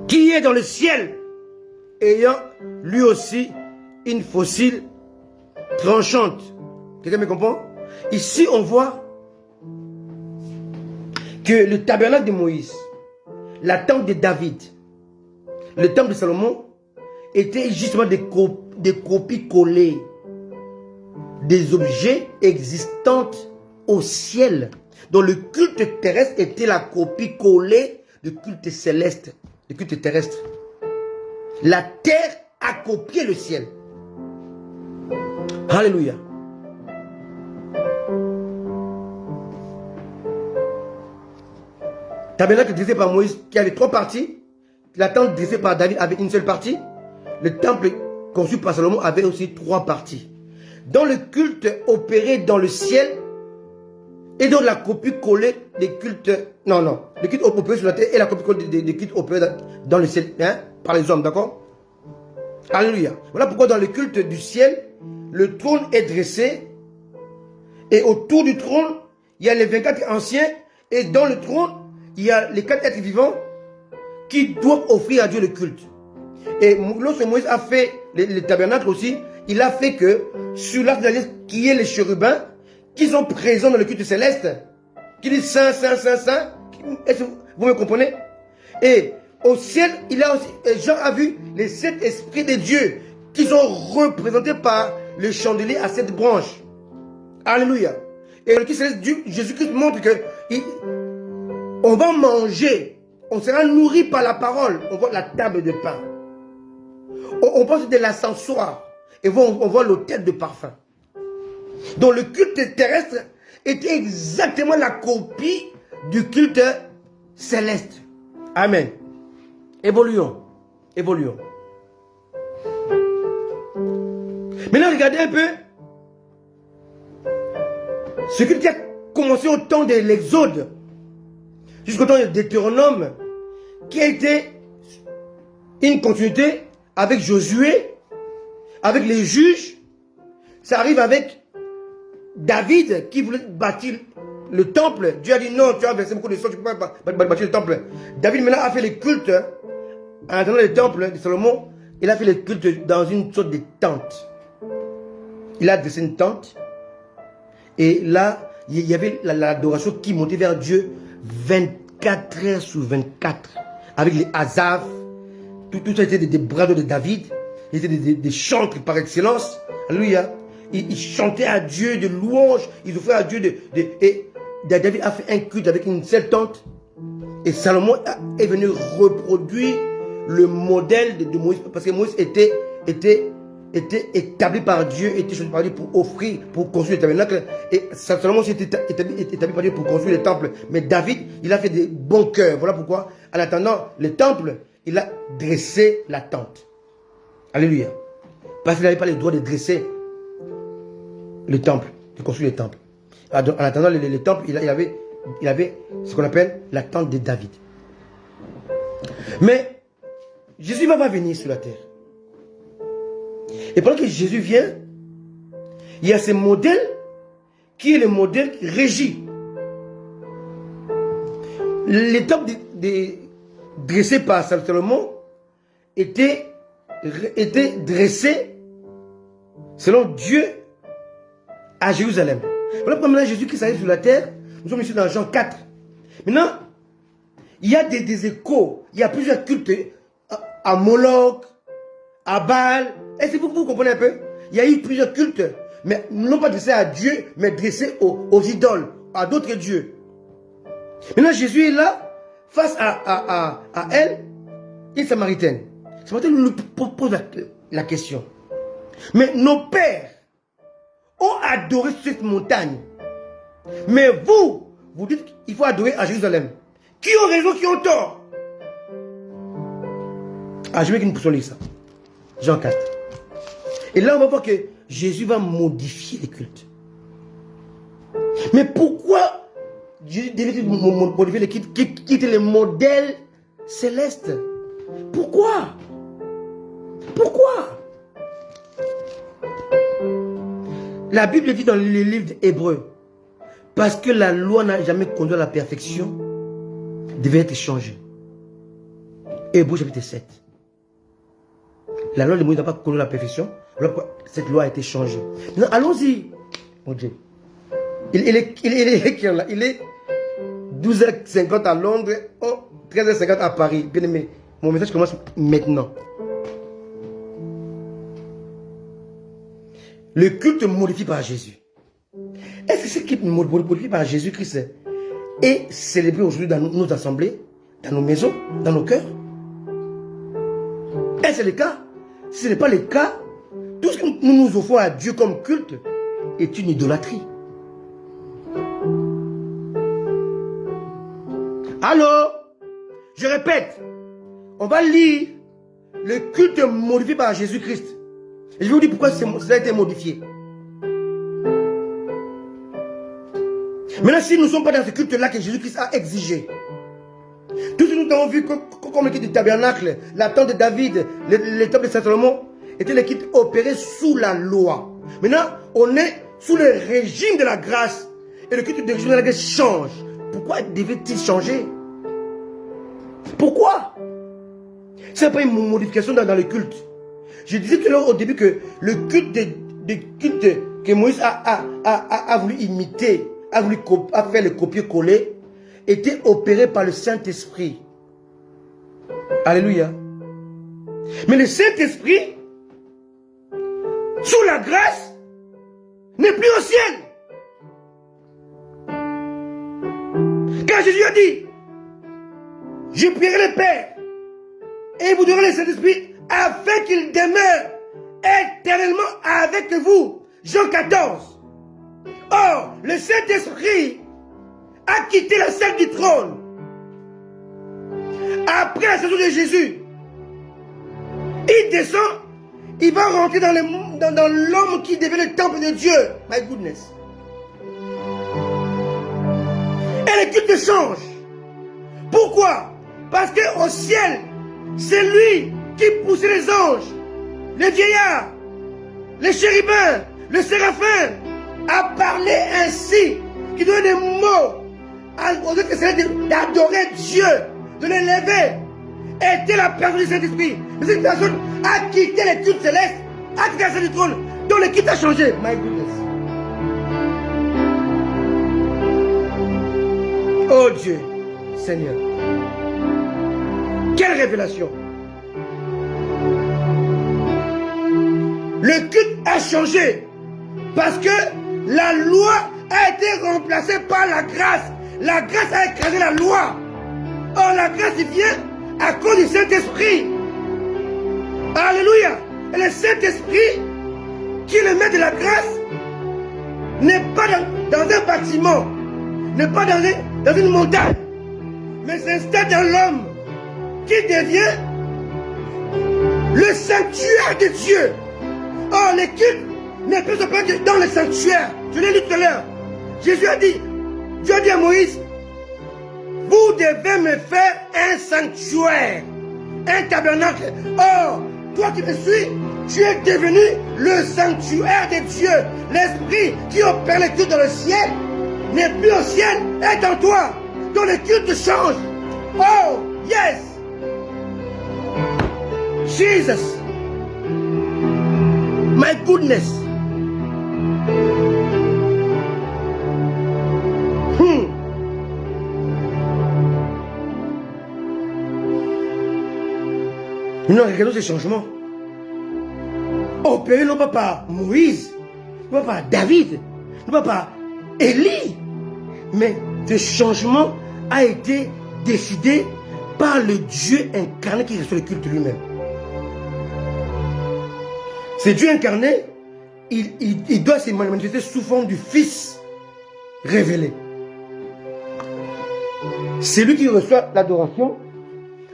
qui est dans le ciel, ayant lui aussi une faucille tranchante. Quelqu'un me comprend? Ici, on voit que le tabernacle de Moïse, la tente de David, le temple de Salomon, étaient justement des copies collées des objets existants au ciel. Donc le culte terrestre était la copie collée du culte céleste, du culte terrestre. La terre a copié le ciel. Alléluia. Tabernacle dressé par Moïse qui avait 3 parties. La tente dressée par David avait une seule partie. Le temple conçu par Salomon avait aussi 3 parties. Dans le culte opéré dans le ciel et dans la copie collée des cultes. Non. Le culte opéré sur la terre et la copie collée des cultes opérés dans le ciel, hein, par les hommes, d'accord? Alléluia. Voilà pourquoi dans le culte du ciel, le trône est dressé. Et autour du trône, il y a les 24 anciens. Et dans le trône, il y a les 4 êtres vivants qui doivent offrir à Dieu le culte. Et lorsque Moïse a fait le tabernacle aussi, il a fait que sur l'arche de l'alliance, qui est les chérubins, qui sont présents dans le culte céleste, qui disent Saint, Saint, Saint, Saint. Est-ce que vous me comprenez? Et au ciel, il a aussi, Jean a vu les 7 esprits de Dieu qui sont représentés par le chandelier à 7 branches. Alléluia. Et le culte céleste, Jésus-Christ montre que on va manger, on sera nourri par la parole. On voit la table de pain. On pense de l'ascensoir. Et on voit l'autel de parfum. Donc le culte terrestre était exactement la copie du culte céleste. Amen. Évoluons. Évoluons. Maintenant, regardez un peu ce culte qui a commencé au temps de l'Exode jusqu'au temps de Deutéronome, qui a été une continuité avec Josué, avec les juges. Ça arrive avec David qui voulait bâtir le temple. Dieu a dit non, tu as versé beaucoup de sang, tu ne peux pas bâtir le temple. David maintenant a fait les cultes en attendant le temple de Salomon. Il a fait les cultes dans une sorte de tente. Il a dressé une tente. Et là, il y avait l'adoration qui montait vers Dieu 24 heures sur 24. Avec les Asaph. Tout ça était des bras de David. ils étaient des chantres par excellence. Alléluia. Ils chantaient à Dieu de louanges. Ils offraient à Dieu et David a fait un culte avec une seule tente. Et Salomon est venu reproduire le modèle de Moïse. Parce que Moïse était établi par Dieu, était choisi par Dieu pour offrir, pour construire le tabernacle. Et Salomon était établi par Dieu pour construire le temple. Mais David, il a fait des bons cœurs. Voilà pourquoi, en attendant le temple, il a dressé la tente. Alléluia. Parce qu'il n'avait pas le droit de dresser le temple, de construire le temple. En attendant le temple, il avait ce qu'on appelle la tente de David. Mais Jésus ne va pas venir sur la terre. Et pendant que Jésus vient, il y a ce modèle qui est le modèle qui régit. Les temples dressés par Salomon étaient dressés selon Dieu à Jérusalem. Voilà pourquoi maintenant Jésus qui arrive sur la terre, nous sommes ici dans Jean 4. Maintenant, il y a des échos, il y a plusieurs cultes à Moloch, à Baal. Est-ce que vous comprenez un peu? Il y a eu plusieurs cultes, mais non pas dressés à Dieu, mais dressés aux idoles, à d'autres dieux. Maintenant, Jésus est là, face à elle, une Samaritaine. La Samaritaine nous pose la question. Mais nos pères ont adoré sur cette montagne. Mais vous dites qu'il faut adorer à Jérusalem. Qui ont raison, qui ont tort? Ah, je veux que nous puissions lire ça. Jean 4. Et là, on va voir que Jésus va modifier les cultes. Mais pourquoi Jésus devait modifier les cultes qui étaient les modèles célestes? Pourquoi? Pourquoi? La Bible dit dans le livre d'Hébreux, parce que la loi n'a jamais conduit à la perfection, devait être changée. Hébreux chapitre 7. La loi de Moïse n'a pas conduit à la perfection, alors cette loi a été changée. Maintenant, allons-y. Mon Dieu. Il est 12h50 à Londres, 13h50 à Paris. Bien aimé, mon message commence maintenant. Le culte modifié par Jésus. Est-ce que ce culte modifié par Jésus-Christ est célébré aujourd'hui dans nos assemblées, dans nos maisons, dans nos cœurs? Est-ce que c'est le cas? Si ce n'est pas le cas, tout ce que nous offrons à Dieu comme culte est une idolâtrie. Allô? Je répète, on va lire le culte modifié par Jésus-Christ. Et je vais vous dire pourquoi cela a été modifié. Maintenant, si nous ne sommes pas dans ce culte-là que Jésus-Christ a exigé, tout ce que nous avons vu comme le culte du tabernacle, la tente de David, le temple de Salomon, était le culte opéré sous la loi. Maintenant, on est sous le régime de la grâce. Et le culte de régime de la grâce change. Pourquoi devait-il changer? Pourquoi? Ce n'est pas une modification dans le culte. Je disais tout à l'heure au début que le culte que Moïse a voulu imiter, a fait le copier-coller, était opéré par le Saint-Esprit. Alléluia. Mais le Saint-Esprit, sous la grâce, n'est plus au ciel. Car Jésus a dit, je prierai le Père et vous donnerez le Saint-Esprit afin qu'il demeure éternellement avec vous. Jean 14. Or, le Saint-Esprit a quitté la salle du trône après la saison de Jésus. Il descend, il va rentrer dans l'homme qui devient le temple de Dieu. My goodness. Et le culte change. Pourquoi? Parce qu'au ciel, c'est lui qui poussait les anges, les vieillards, les chérubins, le séraphin, à parler ainsi, qui donnait des mots aux autres que c'est d'adorer Dieu, de l'élever. Était la personne du Saint-Esprit. Mais cette personne a quitté les cultes célestes, a quitté la salle du trône, dont le culte a changé. My goodness. Oh Dieu, Seigneur. Quelle révélation. Le culte a changé. Parce que la loi a été remplacée par la grâce. La grâce a écrasé la loi. Or, la grâce vient à cause du Saint-Esprit. Alléluia. Et le Saint-Esprit, qui est le maître de la grâce, n'est pas dans un bâtiment, n'est pas dans une montagne, mais s'installe dans l'homme, qui devient le sanctuaire de Dieu. Or, les cultes ne peuvent se faire que dans le sanctuaire. Je l'ai lu tout à l'heure. Jésus a dit, Dieu a dit à Moïse, vous devez me faire un sanctuaire, un tabernacle. Or, toi qui me suis, tu es devenu le sanctuaire de Dieu. L'esprit qui opère les cultes dans le ciel n'est plus au ciel, est en toi. Donc le culte change. Oh, yes. Jesus. My goodness. Nous regardons ces changements. Opérés non pas par Moïse, non pas par David, non pas par Élie, mais ce changement a été décidé par le Dieu incarné qui reçoit le culte lui-même. Ce Dieu incarné, il doit se manifester sous forme du Fils révélé. Celui qui reçoit l'adoration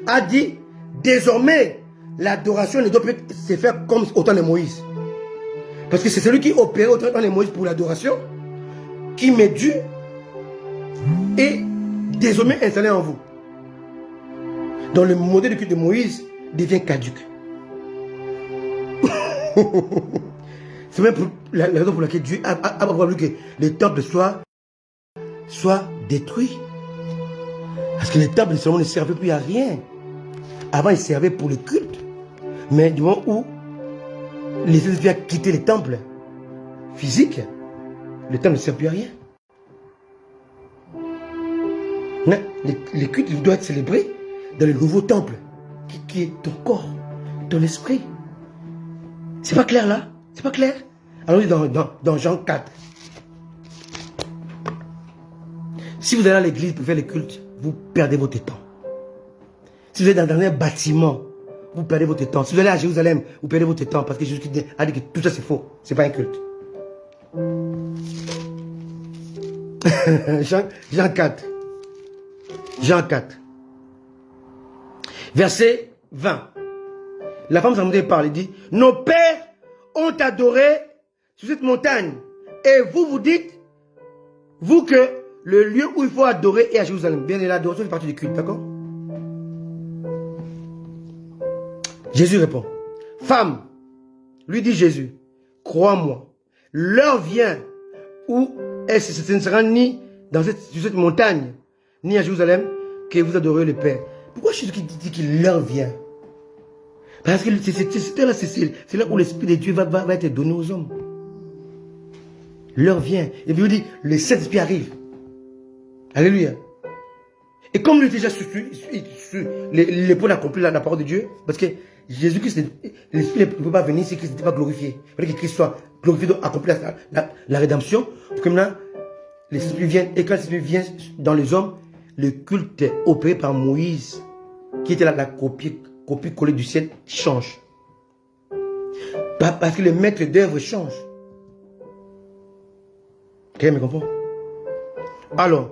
a dit, désormais, l'adoration ne doit plus se faire comme au temps de Moïse. Parce que c'est celui qui opérait au temps de Moïse pour l'adoration, qui m'est dû et désormais installé en vous. Donc le modèle de culte de Moïse devient caduque. C'est même la raison pour laquelle Dieu a voulu que le temple soit détruit. Parce que le temple ne servait plus à rien. Avant, il servait pour le culte. Mais du moment où les esprits ont quitté les temples physiques, le temple ne sert plus à rien. Les cultes doivent être célébrés dans le nouveau temple, qui est ton corps, ton esprit. C'est pas clair là? C'est pas clair? Allons-y dans Jean 4. Si vous allez à l'église pour faire les cultes, vous perdez votre temps. Si vous êtes dans un bâtiment, vous perdez votre temps. Si vous allez à Jérusalem, vous perdez votre temps parce que Jésus a dit que tout ça c'est faux. C'est pas un culte. Jean 4. Jean 4. Verset 20. La femme s'en parle, elle dit, nos pères ont adoré sur cette montagne. Et vous dites, vous que le lieu où il faut adorer est à Jérusalem. Bien, l'adoration fait partie du culte, d'accord? Jésus répond, femme, lui dit Jésus, crois-moi, l'heure vient où ce ne sera ni sur cette montagne, ni à Jérusalem, que vous adorez le Père. Pourquoi Jésus dit que l'heure vient? Parce que c'est là où l'Esprit de Dieu va être donné aux hommes. L'heure vient. Et puis il dit, le Saint-Esprit arrive. Alléluia. Et comme lui était déjà sur l'épaule d'accomplir la parole de Dieu, parce que Jésus-Christ, l'Esprit ne peut pas venir si Christ n'était pas glorifié. Il fallait que Christ soit glorifié, donc accomplir la rédemption, pour que maintenant, l'Esprit vienne. Et quand l'Esprit vient dans les hommes, le culte opéré par Moïse, qui était la copie collée du ciel, change. Parce que le maître d'œuvre change. Quelqu'un me comprend? Alors,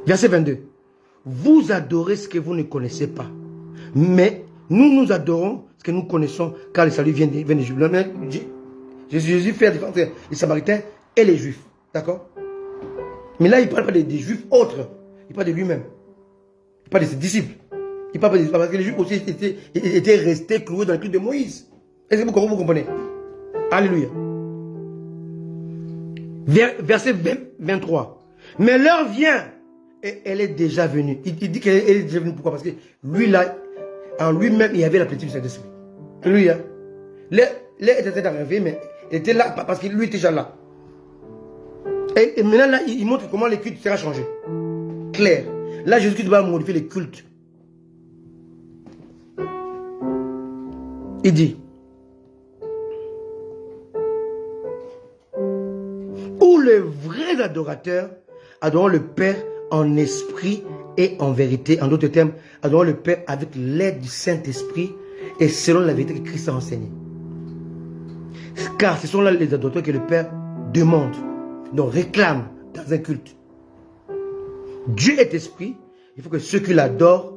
verset 22. Vous adorez ce que vous ne connaissez pas. Mais nous adorons ce que nous connaissons, car le salut vient des Juifs. Jésus fait la différence entre les Samaritains et les Juifs. D'accord? Mais là, il ne parle pas des Juifs autres. Il parle de lui-même. Il parle de ses disciples. Il parle pas des Juifs. Parce que les Juifs aussi étaient restés cloués dans le culte de Moïse. Est-ce que vous comprenez? Alléluia. Verset 23. Mais l'heure vient. Et elle est déjà venue. Il dit qu'elle est déjà venue. Pourquoi? Parce que lui, là, en lui-même, il y avait la plénitude du Saint-Esprit. Alléluia. L'heure était arrivée, mais elle était là parce que lui était déjà là. Et maintenant, là, il montre comment les cultes seront changés. Clair. Là, Jésus-Christ va modifier les cultes. Il dit, les vrais adorateurs adoreront le Père en esprit et en vérité. En d'autres termes, adoreront le Père avec l'aide du Saint-Esprit et selon la vérité que Christ a enseignée. Car ce sont là les adorateurs que le Père demande, donc réclame dans un culte. Dieu est esprit, il faut que ceux qui l'adorent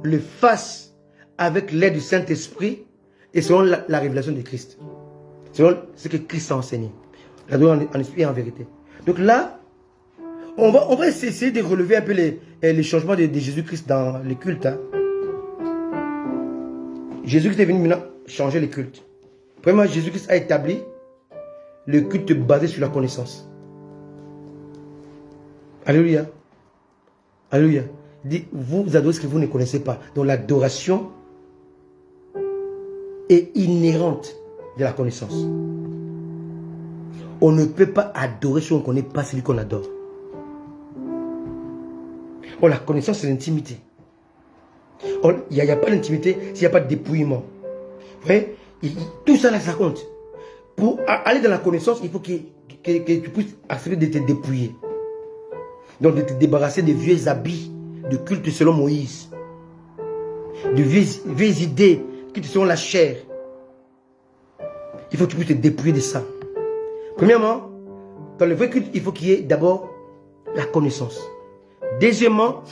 le fassent avec l'aide du Saint-Esprit et selon la révélation de Christ. Selon ce que Christ a enseigné. L'adorer en esprit et en vérité. Donc là, on va essayer de relever un peu les changements de Jésus-Christ dans les cultes. Hein. Jésus-Christ est venu maintenant changer les cultes. Premièrement, Jésus-Christ a établi le culte basé sur la connaissance. Alléluia. Alléluia. Il dit, vous adorez ce que vous ne connaissez pas. Donc l'adoration est inhérente de la connaissance. On ne peut pas adorer si on ne connaît pas celui qu'on adore. Oh, la connaissance, c'est l'intimité. Oh, il n'y a pas d'intimité s'il n'y a pas de dépouillement. Vous voyez, tout ça, là, ça compte. Pour aller dans la connaissance, il faut que tu puisses accepter de te dépouiller. Donc, de te débarrasser des vieux habits de culte selon Moïse. De vieilles idées, culte selon la chair. Il faut que tu puisses te dépouiller de ça. Premièrement, dans le vrai culte, il faut qu'il y ait d'abord la connaissance. Deuxièmement,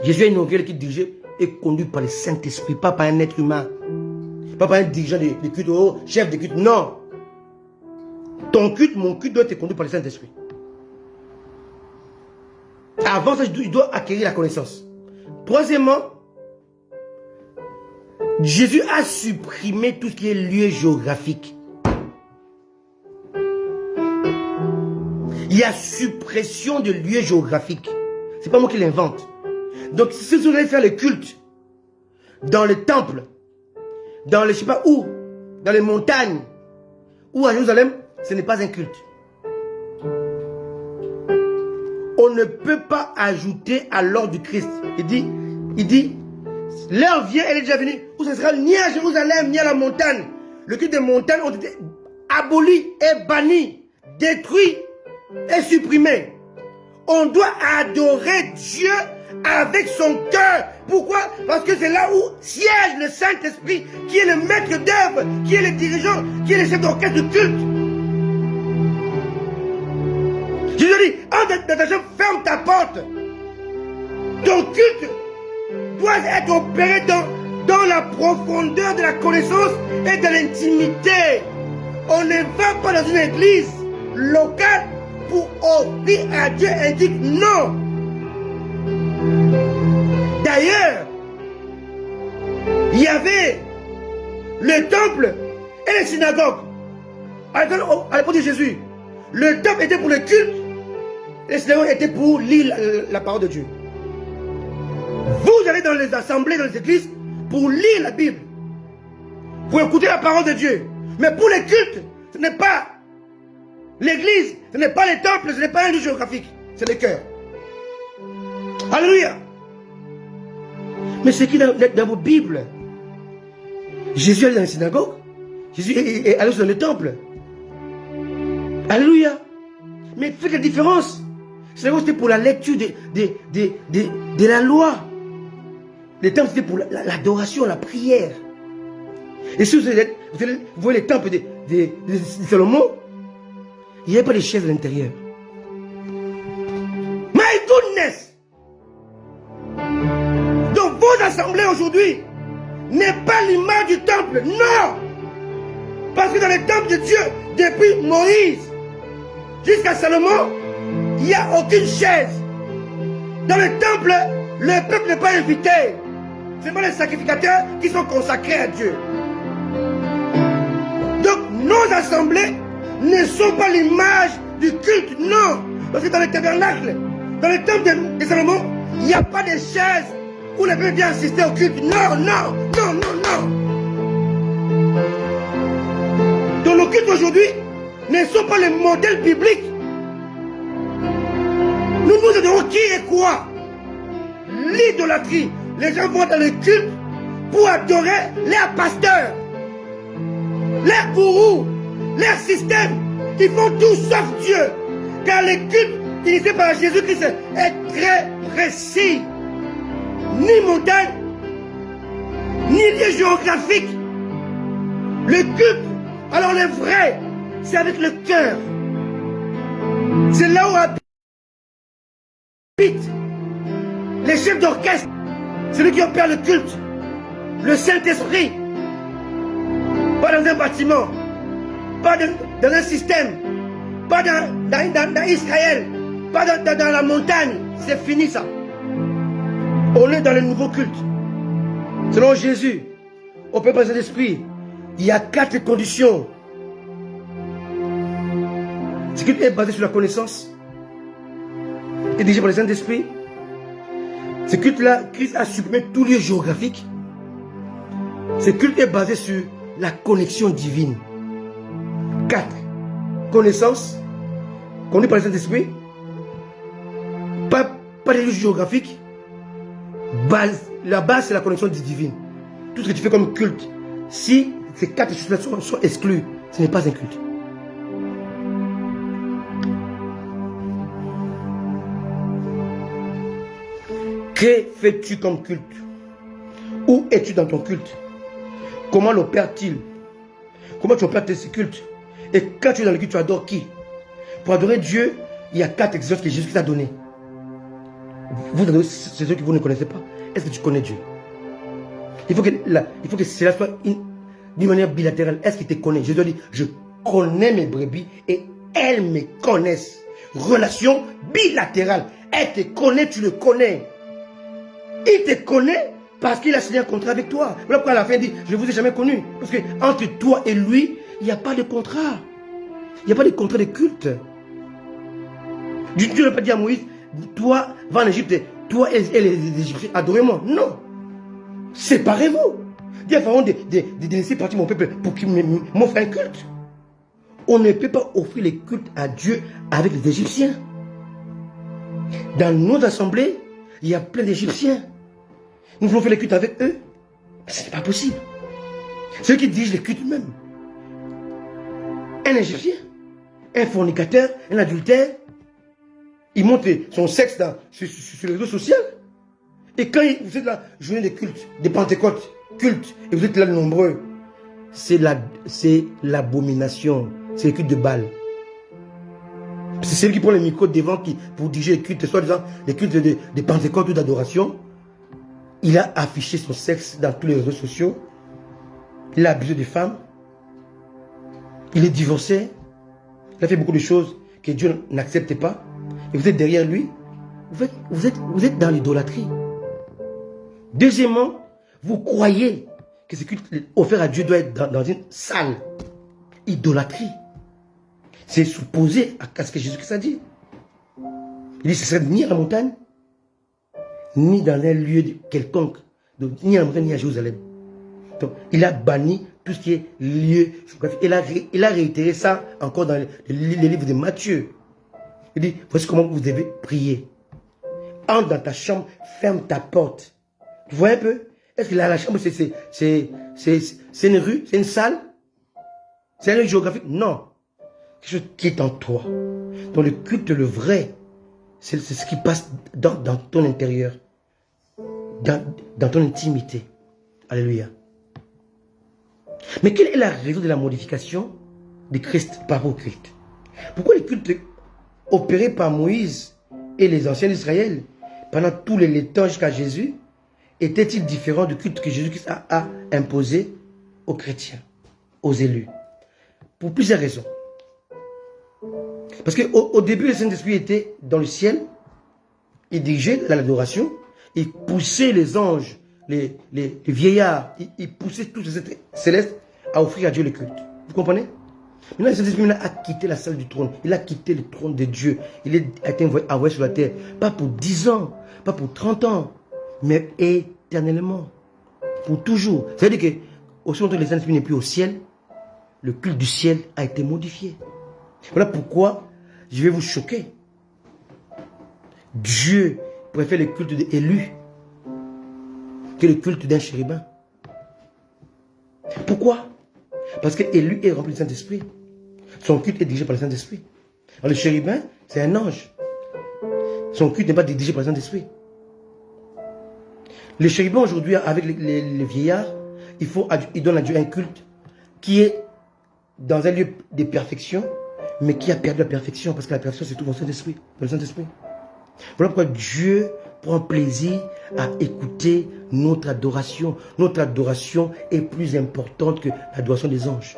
Jésus a inauguré le culte dirigé et conduit par le Saint-Esprit, pas par un être humain. Pas par un dirigeant de culte, oh, chef de culte. Non. Ton culte, mon culte doit être conduit par le Saint-Esprit. Avant ça, il doit acquérir la connaissance. Troisièmement, Jésus a supprimé tout ce qui est lieu géographique. Il y a suppression de lieux géographiques. C'est pas moi qui l'invente. Donc, si vous allez faire le culte dans le temple, dans les, je sais pas où, dans les montagnes, ou à Jérusalem, ce n'est pas un culte. On ne peut pas ajouter à l'ordre du Christ. Il dit, l'heure vient, elle est déjà venue, où ce sera ni à Jérusalem, ni à la montagne. Le culte des montagnes ont été abolis et bannis, détruits et supprimés. On doit adorer Dieu avec son cœur. Pourquoi? Parce que c'est là où siège le Saint-Esprit, qui est le maître d'œuvre, qui est le dirigeant, qui est le chef d'orchestre de culte. Je te dis, entre dans ta chambre, ferme ta porte. Ton culte doit être opéré dans la profondeur de la connaissance et de l'intimité. On ne va pas dans une église locale pour offrir à Dieu un culte. Non. D'ailleurs, il y avait le temple et les synagogues. À l'époque de Jésus, le temple était pour le culte, les synagogues étaient pour lire la parole de Dieu. Vous allez dans les assemblées, dans les églises, pour lire la Bible, pour écouter la parole de Dieu. Mais pour les cultes, ce n'est pas l'église, ce n'est pas les temples, ce n'est pas un lieu géographique, c'est le cœur. Alléluia. Mais c'est qui dans vos Bibles? Jésus allait dans la synagogue, Jésus est allé dans le temple. Alléluia. Mais faites la différence. C'est c'était pour la lecture de la loi. Les temples c'était pour l'adoration, la prière. Et si vous voyez les temples de Salomon, il n'y avait pas de chaises à l'intérieur. My goodness! Donc vos assemblées aujourd'hui n'est pas l'image du temple. Non! Parce que dans les temples de Dieu, depuis Moïse jusqu'à Salomon, il n'y a aucune chaise. Dans le temple, le peuple n'est pas invité. Ce sont les sacrificateurs qui sont consacrés à Dieu. Donc nos assemblées ne sont pas l'image du culte, non. Parce que dans le tabernacle, dans le temple de Salomon, il n'y a pas de chaise où le peuple vient assister au culte. Non, non, non, non, non. Donc nos cultes aujourd'hui ne sont pas les modèles bibliques. Nous nous adorons qui et quoi? L'idolâtrie. Les gens vont dans le culte pour adorer leurs pasteurs, leurs gourous, leur système. Ils font tout sauf Dieu. Car le culte initié par Jésus-Christ est très précis. Ni montagne, ni lieu géographique. Le culte, alors le vrai, c'est avec le cœur. C'est là où habite les chefs d'orchestre, celui qui opère le culte, le Saint-Esprit. Pas dans un bâtiment, pas dans un système, pas dans Israël, pas dans la montagne. C'est fini ça. On est dans le nouveau culte. Selon Jésus, au peuple de Saint-Esprit, il y a 4 conditions. Ce culte est basé sur la connaissance, est dirigé par le Saint-Esprit. Ce culte-là, Christ a supprimé tout lieu géographique. Ce culte est basé sur la connexion divine. 4. Connaissance, conduit par le Saint-Esprit. Pas de lieu géographique. La base, c'est la connexion divine. Tout ce que tu fais comme culte, si ces 4 choses-là sont exclues, ce n'est pas un culte. Que fais-tu comme culte? Où es-tu dans ton culte? Comment l'opère-t-il? Comment tu opères tes cultes? Et quand tu es dans le culte, tu adores qui? Pour adorer Dieu, il y a 4 exercices que Jésus t'a donnés. Vous adorez ceux que vous ne connaissez pas. Est-ce que tu connais Dieu? Il faut que cela soit d'une manière bilatérale. Est-ce qu'il te connaît? Jésus a dit, je connais mes brebis et elles me connaissent. Relation bilatérale. Elle te connaît, tu le connais. Il te connaît parce qu'il a signé un contrat avec toi. Voilà pourquoi à la fin il dit, je ne vous ai jamais connu. Parce que entre toi et lui, il n'y a pas de contrat. Il n'y a pas de contrat de culte. Dieu n'a pas dit à Moïse, toi, va en Égypte, toi et les Égyptiens, adorez-moi. Non. Séparez-vous. Dis à Pharaon de laisser partir mon peuple pour qu'il m'offre un culte. On ne peut pas offrir les cultes à Dieu avec les Égyptiens. Dans nos assemblées, il y a plein d'Égyptiens. Nous voulons faire les cultes avec eux. Ce n'est pas possible. Ceux qui dirigent les cultes même. Un Égyptien, un fornicateur, un adultère, il montre son sexe sur les réseaux sociaux. Et quand vous êtes là, journée de culte, des Pentecôtes, culte, et vous êtes là nombreux, c'est l'abomination. C'est le culte de Baal. C'est celui qui prend le micro devant pour diriger les cultes, soit disant les cultes de Pentecôte ou d'adoration. Il a affiché son sexe dans tous les réseaux sociaux. Il a abusé des femmes. Il est divorcé. Il a fait beaucoup de choses que Dieu n'accepte pas. Et vous êtes derrière lui. Vous êtes dans l'idolâtrie. Deuxièmement, vous croyez que ce culte offert à Dieu doit être dans une sale idolâtrie. C'est supposé à ce que Jésus-Christ a dit. Il dit, ce serait ni à la montagne, ni dans un lieu quelconque, ni à la montagne, ni à Jérusalem. Donc, il a banni tout ce qui est lieu géographique. Il a réitéré ça encore dans les livres de Matthieu. Il dit, voici comment vous devez prier. Entre dans ta chambre, ferme ta porte. Tu vois un peu? Est-ce que la chambre, c'est une rue, c'est une salle? C'est un lieu géographique? Non. Quelque chose qui est en toi. Donc le culte, le vrai, c'est ce qui passe dans ton intérieur. Dans ton intimité. Alléluia. Mais quelle est la raison de la modification de Christ par rapport au culte? Pourquoi le culte opéré par Moïse et les anciens d'Israël pendant tous les temps jusqu'à Jésus était-il différent du culte que Jésus-Christ a imposé aux chrétiens, aux élus? Pour plusieurs raisons. Parce qu'au début, le Saint-Esprit était dans le ciel, il dirigeait l'adoration, il poussait les anges, les vieillards, il poussait tous les êtres célestes à offrir à Dieu le culte. Vous comprenez? Maintenant, le Saint-Esprit a quitté la salle du trône, il a quitté le trône de Dieu, il a été envoyé sur la terre, pas pour 10 ans, pas pour 30 ans, mais éternellement, pour toujours. C'est-à-dire que, aussi longtemps que le Saint-Esprit n'est plus au ciel, le culte du ciel a été modifié. Voilà pourquoi je vais vous choquer. Dieu préfère le culte d'élu que le culte d'un chérubin. Pourquoi? Parce que Élu est rempli du Saint-Esprit. Son culte est dirigé par le Saint-Esprit. Alors, le chérubin, c'est un ange. Son culte n'est pas dirigé par le Saint-Esprit. Le chérubin aujourd'hui, avec les vieillards, il donne à Dieu un culte qui est dans un lieu de perfection, mais qui a perdu la perfection, parce que la perfection, c'est tout dans le Saint-Esprit. Voilà pourquoi Dieu prend plaisir à écouter notre adoration. Notre adoration est plus importante que l'adoration des anges.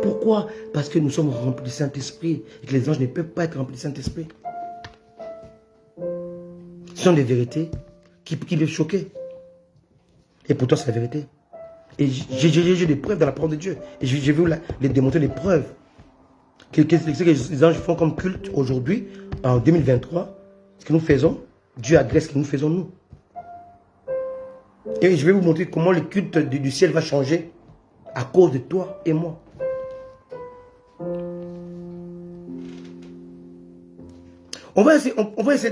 Pourquoi? Parce que nous sommes remplis du Saint-Esprit et que les anges ne peuvent pas être remplis du Saint-Esprit. Ce sont des vérités qui peuvent choquer. Et pourtant, c'est la vérité. Et j'ai des preuves dans la parole de Dieu. Et j'ai vu les démontrer des preuves. Qu'est-ce que les anges font comme culte aujourd'hui, en 2023? Ce que nous faisons, Dieu agresse ce que nous faisons nous. Et je vais vous montrer comment le culte du ciel va changer à cause de toi et moi. On va essayer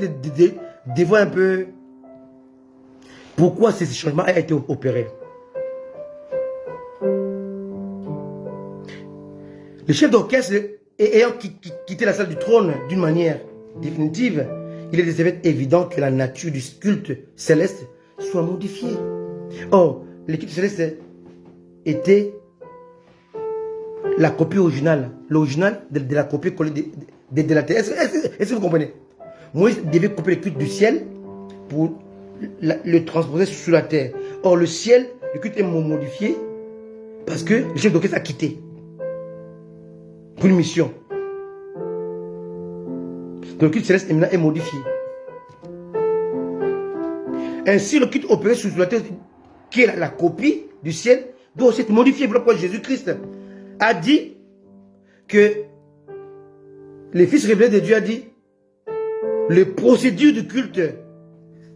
de voir un peu pourquoi ce changement a été opéré. Le chef d'orchestre, ayant quitté la salle du trône d'une manière définitive, il est évident que la nature du culte céleste soit modifiée. Or, le culte céleste était la copie originale, l'original de la copie collée de la terre. Est-ce que vous comprenez? Moïse devait copier le culte du ciel pour le transposer sur la terre. Or, le ciel, le culte est modifié parce que le chef d'orchestre a quitté pour une mission. Donc, le culte céleste est modifié. Ainsi, le culte opéré sur la terre, qui est la copie du ciel, doit aussi être modifié. Voilà pourquoi Jésus-Christ a dit que les fils révélés de Dieu a dit les procédures du culte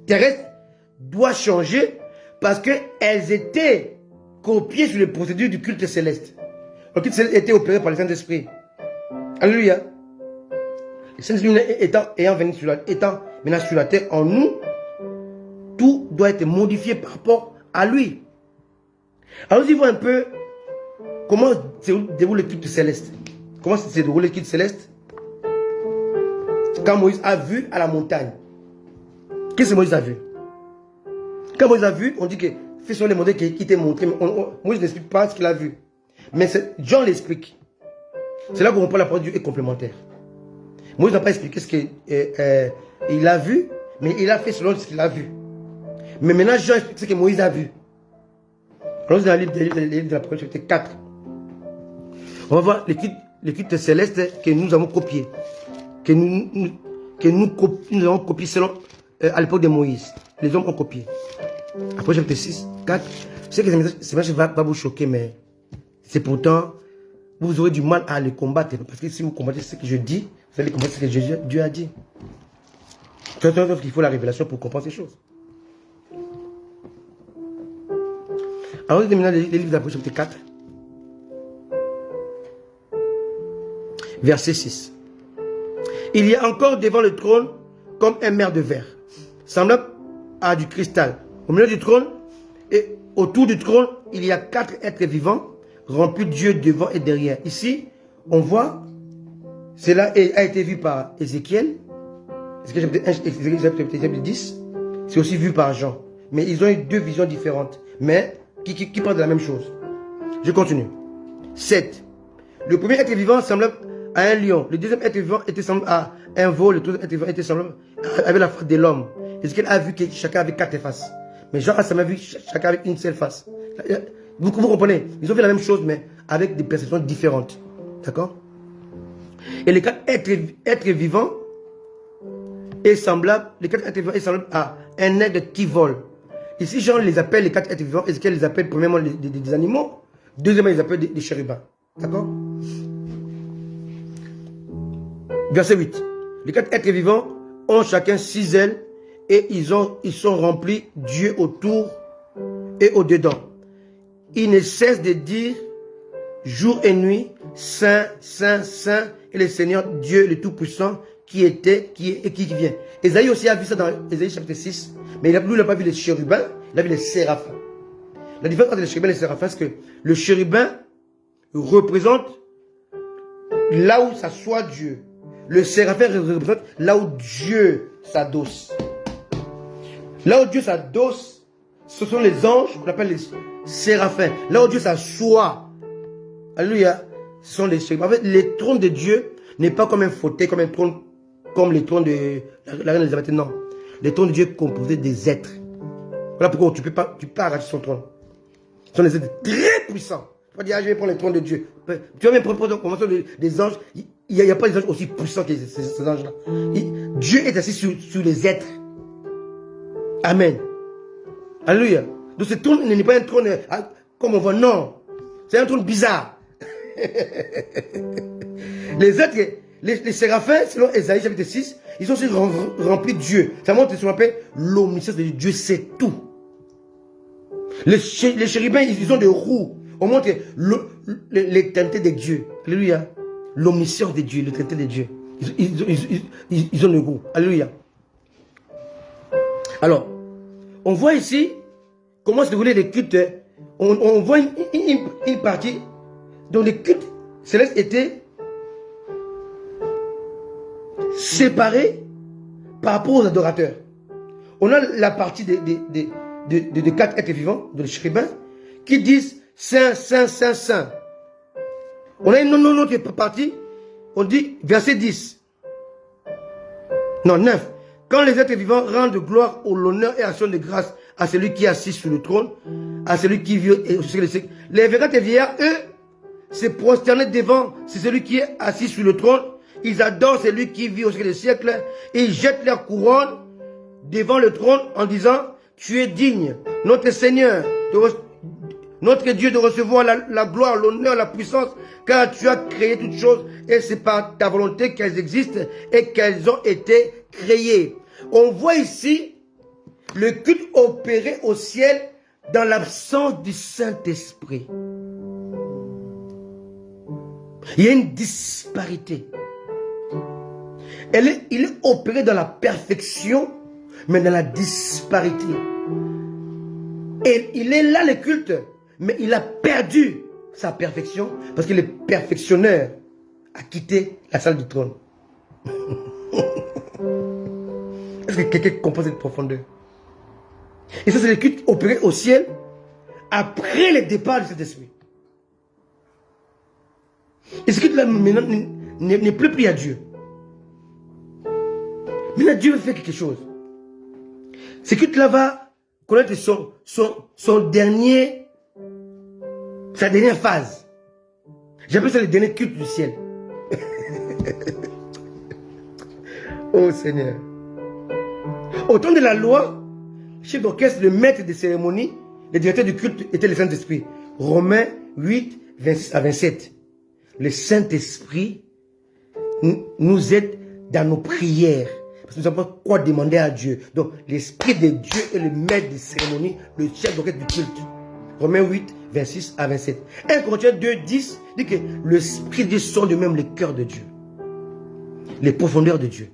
terrestre doivent changer parce qu'elles étaient copiées sur les procédures du culte céleste. Le culte céleste était opéré par le Saint-Esprit. Alléluia. Le Saint-Esprit étant maintenant sur la terre en nous, tout doit être modifié par rapport à lui. Alors, nous y voyons un peu comment se déroule le culte céleste. Comment se déroule le culte céleste? Quand Moïse a vu à la montagne. Qu'est-ce que Moïse a vu? Quand Moïse a vu, on dit que fais sur les modèles qui t'est montré. Moïse n'explique pas ce qu'il a vu. Mais Jean l'explique. C'est là qu'on comprend la parole de Dieu est complémentaire. Moïse n'a pas expliqué ce qu'il a vu, mais il a fait selon ce qu'il a vu. Mais maintenant, Jean explique ce que Moïse a vu. Alors, dans le livre de la parole, chapitre 4. On va voir le culte céleste que nous avons copié. Que nous avons copié selon, à l'époque de Moïse. Les hommes ont copié. Après, chapitre 6, 4. Je sais que ce message va vous choquer, mais c'est pourtant, vous aurez du mal à le combattre. Parce que si vous combattez ce que je dis, vous allez combattre ce que Dieu a dit. Il faut la révélation pour comprendre ces choses. Alors, maintenant, les livres d'Apocalypse, chapitre 4. Verset 6. Il y a encore devant le trône comme un mer de verre, semblable à du cristal. Au milieu du trône et autour du trône, il y a 4 êtres vivants remplis de Dieu devant et derrière. Ici, on voit, cela a été vu par Ézéchiel. Ézéchiel chapitre 10. C'est aussi vu par Jean. Mais ils ont eu 2 visions différentes, mais qui parlent de la même chose. Je continue. 7. Le premier être vivant semblable à un lion. Le deuxième être vivant était semblable à un veau. Le troisième être vivant était semblable avec la face de l'homme. Ézéchiel a vu que chacun avait 4 faces. Mais Jean a seulement vu chacun avec une seule face. Vous comprenez? Ils ont fait la même chose, mais avec des perceptions différentes. D'accord? Et les 4 êtres vivants est semblable, les 4 êtres vivants est semblable à un être qui vole. Ici, Jean les appelle les 4 êtres vivants. Ézéchiel les appelle premièrement des animaux. Deuxièmement, ils les appellent des chérubins. D'accord? Verset 8. Les 4 êtres vivants ont chacun 6 ailes et ils sont remplis Dieu autour et au-dedans. Ils ne cessent de dire jour et nuit, Saint, Saint, Saint est le Seigneur Dieu le Tout-Puissant qui était, qui est et qui vient. Ésaïe aussi a vu ça dans Ésaïe chapitre 6, mais il n'a pas vu les chérubins, il a vu les séraphins. La différence entre les chérubins et les séraphins, c'est que le chérubin représente là où s'assoit Dieu. le séraphin représente là où Dieu s'adosse. Là où Dieu s'adosse, ce sont les anges qu'on appelle les séraphins. Là où Dieu s'assoit, alléluia, ce sont les séraphins. En fait, les trônes de Dieu n'est pas comme un fauteuil, comme un trône, comme les trônes de la reine Elisabeth. Non. Les trônes de Dieu composés des êtres. Voilà pourquoi tu peux pas arracher son trône. Ce sont des êtres très puissants. Tu vas dire, je vais prendre le trône de Dieu. Tu vas même prendre convention des anges. Il n'y a pas des anges aussi puissants que ces anges-là. Dieu est assis sur les êtres. Amen. Alléluia. Donc ce trône n'est pas un trône comme on voit, non. C'est un trône bizarre. Les êtres, les séraphins, selon Ésaïe chapitre 6, ils sont aussi remplis de Dieu. Ça montre ce qu'on appelle l'omniscience de Dieu. Dieu sait tout. Les chérubins, ils ont des roues. On montre l'éternité de Dieu. Alléluia. L'omniscience de Dieu, l'éternité de Dieu. Ils ont le goût. Alléluia. Alors, on voit ici comment se déroulaient les cultes. On voit une partie dont les cultes célestes étaient séparés par rapport aux adorateurs. On a la partie de quatre êtres vivants, de les chérubins, qui disent Saint, Saint, Saint, Saint. On a une autre partie, on dit verset 10. Non, 9. Quand les êtres vivants rendent gloire au l'honneur et action de grâce à celui qui est assis sur le trône, à celui qui vit et au siècle des siècles. Les 24 vieillards, eux, se prosternent devant celui qui est assis sur le trône. Ils adorent celui qui vit au siècle des siècles et ils jettent leur couronne devant le trône en disant, tu es digne, notre Seigneur, notre Dieu, de recevoir la gloire, l'honneur, la puissance, car tu as créé toutes choses et c'est par ta volonté qu'elles existent et qu'elles ont été créées. On voit ici le culte opéré au ciel dans l'absence du Saint-Esprit. Il y a une disparité. Il est opéré dans la perfection, mais dans la disparité. Et il est là le culte, mais il a perdu sa perfection parce que le perfectionneur a quitté la salle du trône. Est-ce que quelqu'un comprend cette profondeur? Et ça, c'est le culte opéré au ciel après le départ de cet esprit. Et ce culte-là, maintenant, n'est plus pris à Dieu. Maintenant, Dieu veut faire quelque chose. Ce culte-là va connaître sa dernière phase. J'appelle ça le dernier culte du ciel. Oh Seigneur. Au temps de la loi, le chef d'orchestre, le maître des cérémonies, le directeur du culte était le Saint-Esprit. Romains 8, 26 à 27. Le Saint-Esprit nous aide dans nos prières. Parce que nous savons quoi demander à Dieu. Donc, l'Esprit de Dieu est le maître des cérémonies, le chef d'orchestre du culte. Romains 8, 26 à 27. 1 Corinthiens 2, 10 dit que l'Esprit de Dieu sonde de même le cœur de Dieu. Les profondeurs de Dieu.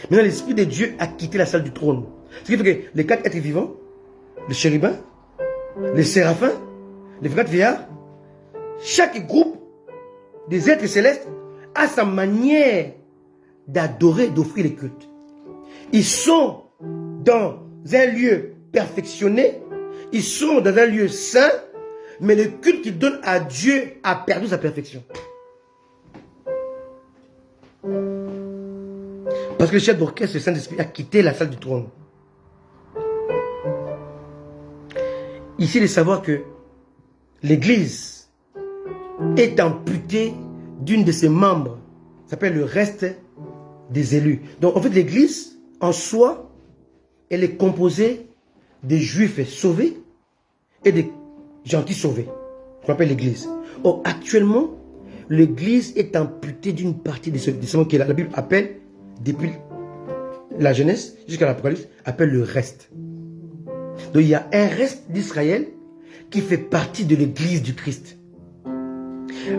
Maintenant, l'Esprit de Dieu a quitté la salle du trône. Ce qui fait que les quatre êtres vivants, les chérubins, les séraphins, les 24 vieillards, chaque groupe des êtres célestes a sa manière d'adorer, d'offrir les cultes. Ils sont dans un lieu perfectionné, ils sont dans un lieu saint, mais le culte qu'ils donnent à Dieu a perdu sa perfection. Parce que le chef d'orchestre, le Saint-Esprit, a quitté la salle du trône. Ici, de savoir que l'Église est amputée d'une de ses membres. Ça s'appelle le reste des élus. Donc, en fait, l'Église, en soi, elle est composée des Juifs sauvés et des gentils sauvés. On appelle l'Église. Or, actuellement, l'Église est amputée d'une partie de ce monde que la Bible appelle, depuis la Genèse jusqu'à l'Apocalypse, appelle le reste. Donc, il y a un reste d'Israël qui fait partie de l'Église du Christ.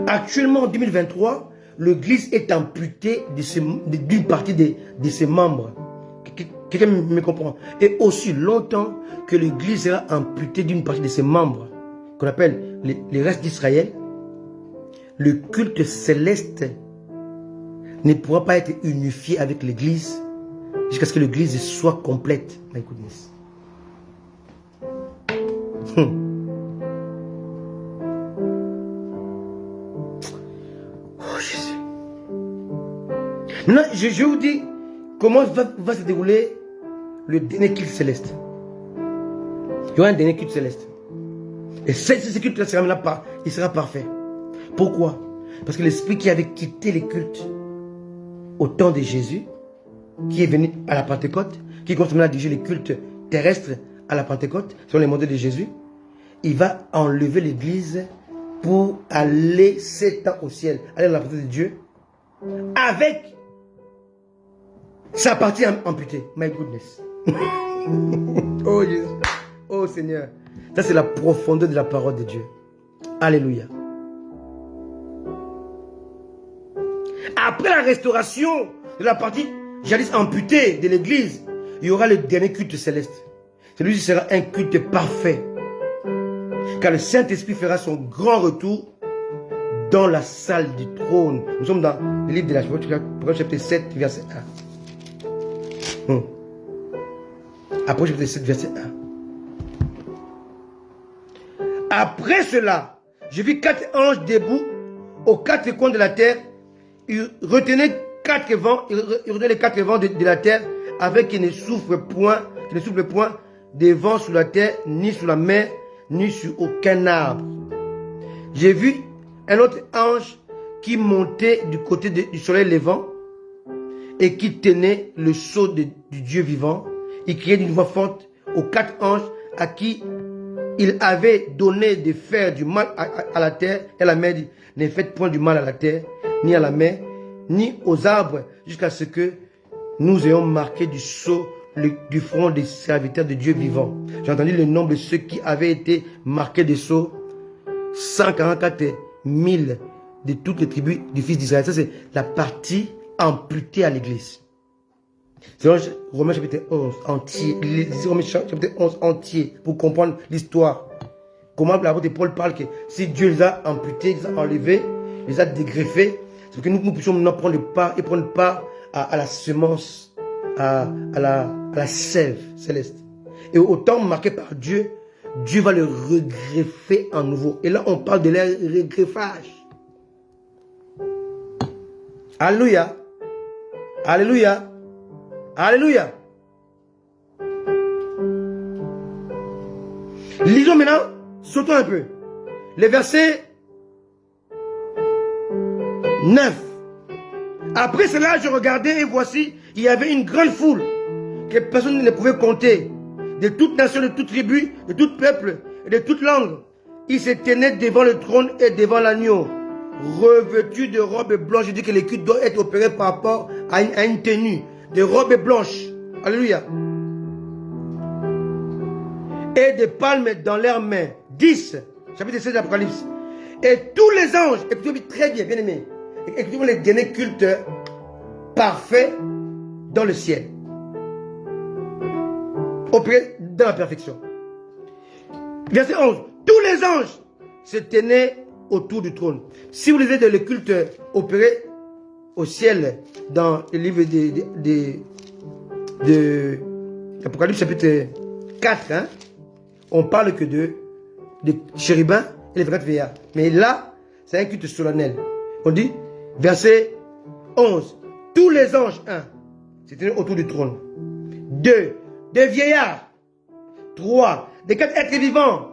Actuellement, en 2023, l'Église est amputée d'une partie de ses membres. Quelqu'un me comprend? Et aussi longtemps que l'Église sera amputée d'une partie de ses membres, qu'on appelle les restes d'Israël, le culte céleste ne pourra pas être unifié avec l'église jusqu'à ce que l'église soit complète. My goodness. Oh Jésus. Maintenant, je vous dis comment va se dérouler le dernier culte céleste. Il y aura un dernier culte céleste. Et ce culte-là sera maintenant il sera parfait. Pourquoi? Parce que l'esprit qui avait quitté les cultes au temps de Jésus, qui est venu à la Pentecôte, qui continue à diriger les cultes terrestres à la Pentecôte, selon les modèles de Jésus, il va enlever l'église pour aller 7 ans au ciel, aller dans la présence de Dieu, avec sa partie amputée. My goodness. Oh Jésus. Oh Seigneur. Ça c'est la profondeur de la parole de Dieu. Alléluia. Après la restauration de la partie jadis amputée de l'église, il y aura le dernier culte céleste. Celui-ci sera un culte parfait. Car le Saint-Esprit fera son grand retour dans la salle du trône. Nous sommes dans le livre de la Apocalypse chapitre 7, verset 1. Apocalypse chapitre 7, verset 1. Après cela, je vis 4 anges debout aux 4 coins de la terre. Ils retenaient les 4 vents de la terre, avec qu'ils ne soufflent point des vents sur la terre, ni sur la mer, ni sur aucun arbre. J'ai vu un autre ange qui montait du côté du soleil levant et qui tenait le sceau du Dieu vivant. Il criait d'une voix forte aux 4 anges à qui il avait donné de faire du mal à la terre et la mer dit: ne faites point du mal à la terre, ni à la mer, ni aux arbres, jusqu'à ce que nous ayons marqué du sceau du front des serviteurs de Dieu vivant. J'ai entendu le nombre de ceux qui avaient été marqués de sceaux: 144 000 de toutes les tribus du fils d'Israël. Ça c'est la partie amputée à l'église. C'est Romains chapitre 11 entier. Romains chapitre 11 entier pour comprendre l'histoire. Comment l'apôtre Paul parle que si Dieu les a amputés, les a enlevés, les a dégreffés, c'est pour que nous puissions maintenant prendre part et prendre part à la semence, à la sève céleste. Et au temps marqué par Dieu, Dieu va le regreffer à nouveau. Et là, on parle de leur regreffage. Alléluia. Alléluia. Alléluia. Lisons maintenant, sautons un peu. Le verset 9. Après cela, je regardais et voici, il y avait une grande foule que personne ne pouvait compter, de toute nation, de toute tribu, de tout peuple et de toute langue. Ils se tenaient devant le trône et devant l'agneau, revêtus de robes blanches. Je dis que les cultes doivent être opérés par rapport à une tenue de robes blanches. Alléluia. Et des palmes dans leurs mains. 10, chapitre 16 de l'Apocalypse. Et tous les anges, écoutez très bien, bien aimés, écoutez les derniers cultes parfaits dans le ciel, opérés dans la perfection. Verset 11. Tous les anges se tenaient autour du trône. Si vous lisez le culte opéré au ciel dans le livre de l'Apocalypse chapitre 4, hein, on parle que de chérubins et les 24 vieillards. Mais là, c'est un culte solennel. On dit, verset 11, tous les anges, 1, se tenaient autour du trône. 2, des vieillards. 3, des 4 êtres vivants.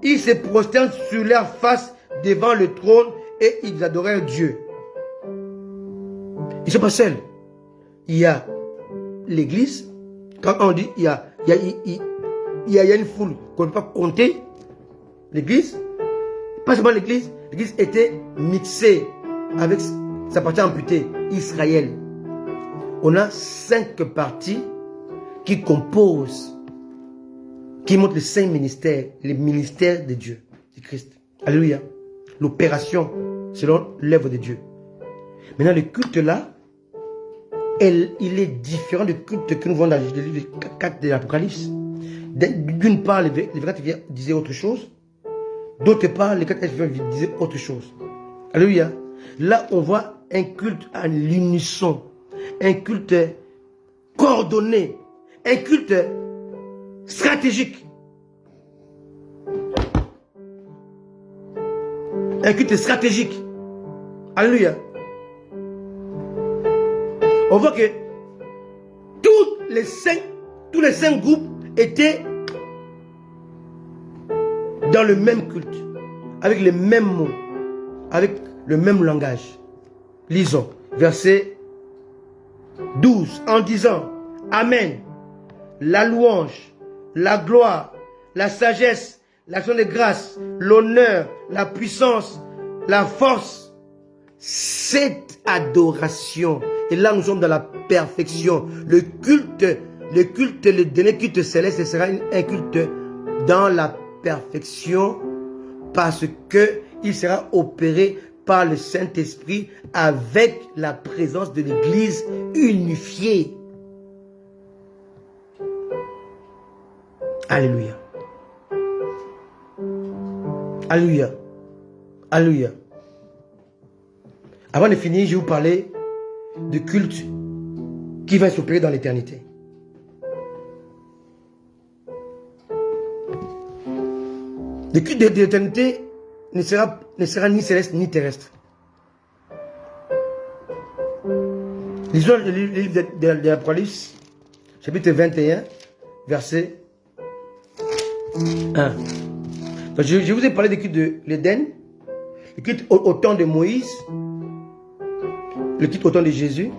Ils se prosternent sur leur face devant le trône et ils adorèrent Dieu. Ils ne sont pas seuls. Il y a l'église. Quand on dit il y a une foule qu'on ne peut pas compter, l'église, pas seulement l'église était mixée avec sa partie amputée, Israël. On a 5 parties qui composent, qui montrent les 5 ministères, les ministères de Dieu, de Christ. Alléluia. L'opération selon l'œuvre de Dieu. Maintenant, le culte là, il est différent du culte que nous voyons dans le livre 4 de l'Apocalypse. D'une part, les 24 disaient autre chose. D'autre part, les 4 disaient autre chose. Alléluia. Là, on voit un culte à l'unisson, un culte coordonné, un culte stratégique. Un culte stratégique. Alléluia. On voit que tous les cinq groupes étaient dans le même culte, avec les mêmes mots, avec le même langage. Lisons, verset 12, en disant, Amen, la louange, la gloire, la sagesse, l'action de grâce, l'honneur, la puissance, la force, cette adoration. Et là, nous sommes dans la perfection. Le dernier culte céleste, ce sera un culte dans la perfection, parce que il sera opéré par le Saint-Esprit avec la présence de l'Église unifiée. Alléluia. Alléluia. Alléluia. Avant de finir, je vais vous parler de culte qui va s'opérer dans l'éternité. Le culte de l'éternité ne sera ni céleste ni terrestre. Lisons le livre de l'Apocalypse, chapitre 21, verset 1. Donc, je vous ai parlé du culte de l'Éden, le culte au temps de Moïse, le culte au temps de Jésus,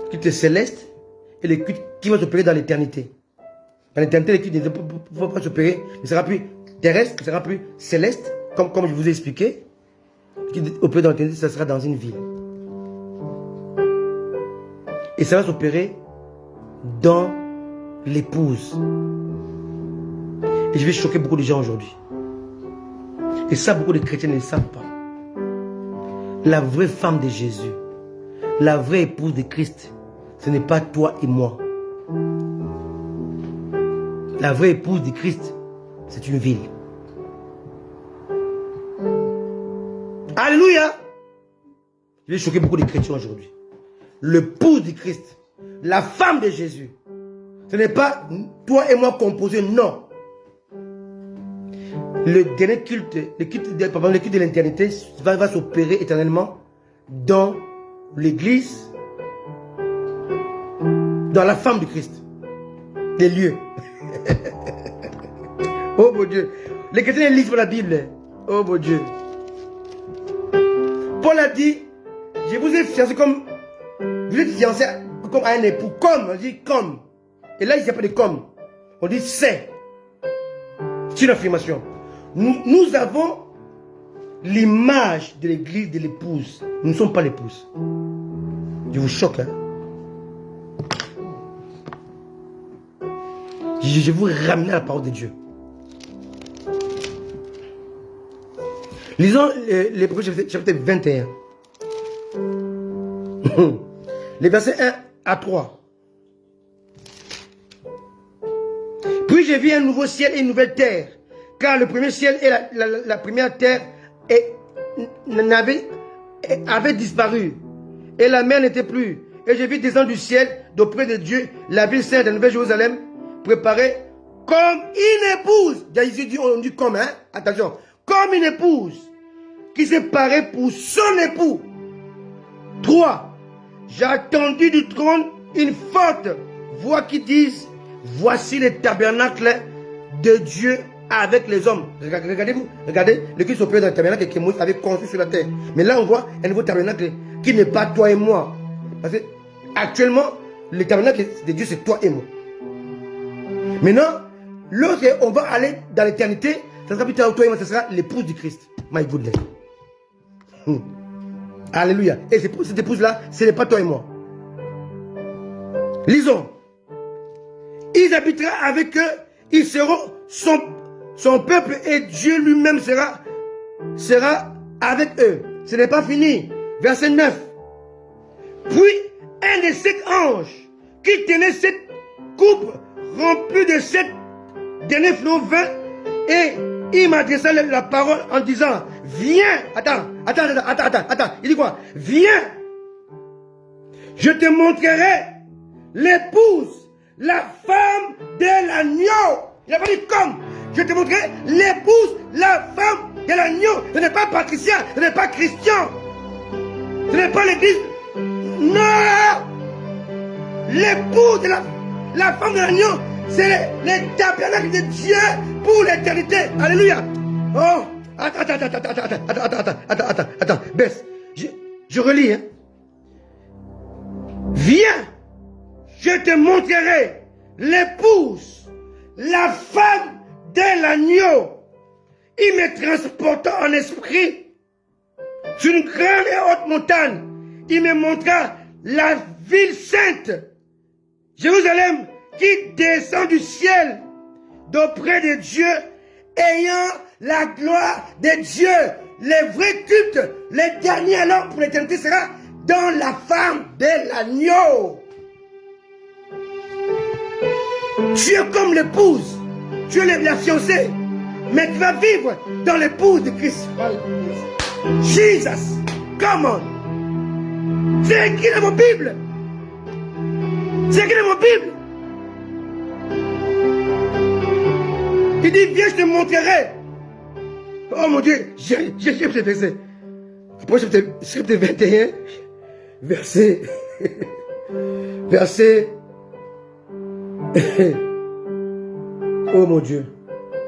le culte céleste et le culte qui va s'opérer dans l'éternité. Dans l'éternité, le culte ne va pas s'opérer, ne sera plus terrestre, ne sera plus céleste, comme je vous ai expliqué. Le culte opéré dans l'éternité, ça sera dans une ville. Et ça va s'opérer dans l'épouse. Et je vais choquer beaucoup de gens aujourd'hui. Et ça, beaucoup de chrétiens ne le savent pas. La vraie femme de Jésus, la vraie épouse de Christ, ce n'est pas toi et moi. La vraie épouse de Christ, c'est une ville. Alléluia! Je vais choquer beaucoup de chrétiens aujourd'hui. L'épouse de Christ, la femme de Jésus, ce n'est pas toi et moi composés, non. Le dernier culte, le culte de l'éternité va s'opérer éternellement dans l'église, dans la femme de Christ. Les lieux. Oh mon Dieu. Les chrétiens lisent la Bible. Oh mon Dieu. Paul a dit, je vous ai fiancé comme, vous êtes fiancé comme à un époux. Comme, on dit comme. Et là, il n'y a pas de comme. On dit c'est. C'est une affirmation. Nous avons l'image de l'église de l'épouse. Nous ne sommes pas l'épouse. Je vous choque, hein? Je vous ramène à la parole de Dieu. Lisons l'Hébreux chapitre 21. Les versets 1 à 3. Puis j'ai vu un nouveau ciel et une nouvelle terre. Car le premier ciel et la première terre avaient disparu. Et la mer n'était plus. Et j'ai vu descendre du ciel, d'auprès de Dieu, la ville sainte de la Nouvelle Jérusalem, préparée comme une épouse. Ici, on dit comme, hein? Attention. Comme une épouse qui s'est parée pour son époux. 3. J'ai entendu du trône une forte voix qui dit, voici le tabernacle de Dieu avec les hommes. Regardez-vous, regardez, le Christ opère dans le tabernacle que Moïse avait construit sur la terre. Mais là, on voit un nouveau tabernacle qui n'est pas toi et moi. Parce que actuellement, le tabernacle de Dieu, c'est toi et moi. Maintenant, lorsqu'on va aller dans l'éternité, ça sera plus toi et moi, ce sera l'épouse du Christ. My goodness. Alléluia. Et cette épouse-là, ce n'est pas toi et moi. Lisons. Il habitera avec eux, ils seront son peuple et Dieu lui-même sera avec eux. Ce n'est pas fini. Verset 9. Puis un des 7 anges qui tenait cette coupe remplie de 7 derniers flots vint et il m'adressa la parole en disant, viens, attends, il dit quoi? Viens Je te montrerai l'épouse, la femme de l'agneau. Il n'a pas dit comme. Je te montrerai l'épouse, la femme de l'agneau. Ce n'est pas Patricia, ce n'est pas Christian. Ce n'est pas l'église. Non! L'épouse de la femme de l'agneau, c'est le tabernacle de Dieu pour l'éternité. Alléluia. Oh, attends, baisse. Je relis, hein. Viens, je te montrerai l'épouse, la femme de l'agneau. Il me transporta en esprit sur une grande et haute montagne. Il me montra la ville sainte, Jérusalem, qui descend du ciel d'auprès de Dieu, ayant la gloire de Dieu. Le vrai culte, le dernier alors pour l'éternité sera dans la femme de l'agneau. Tu es comme l'épouse, tu es la fiancée, mais tu vas vivre dans l'épouse de Christ. Jesus, come on. C'est écrit dans mon Bible. C'est écrit dans mon Bible. Il dit, viens, je te montrerai. Oh mon Dieu, j'ai ce verset. Après, chapitre 21, verset. Oh mon Dieu.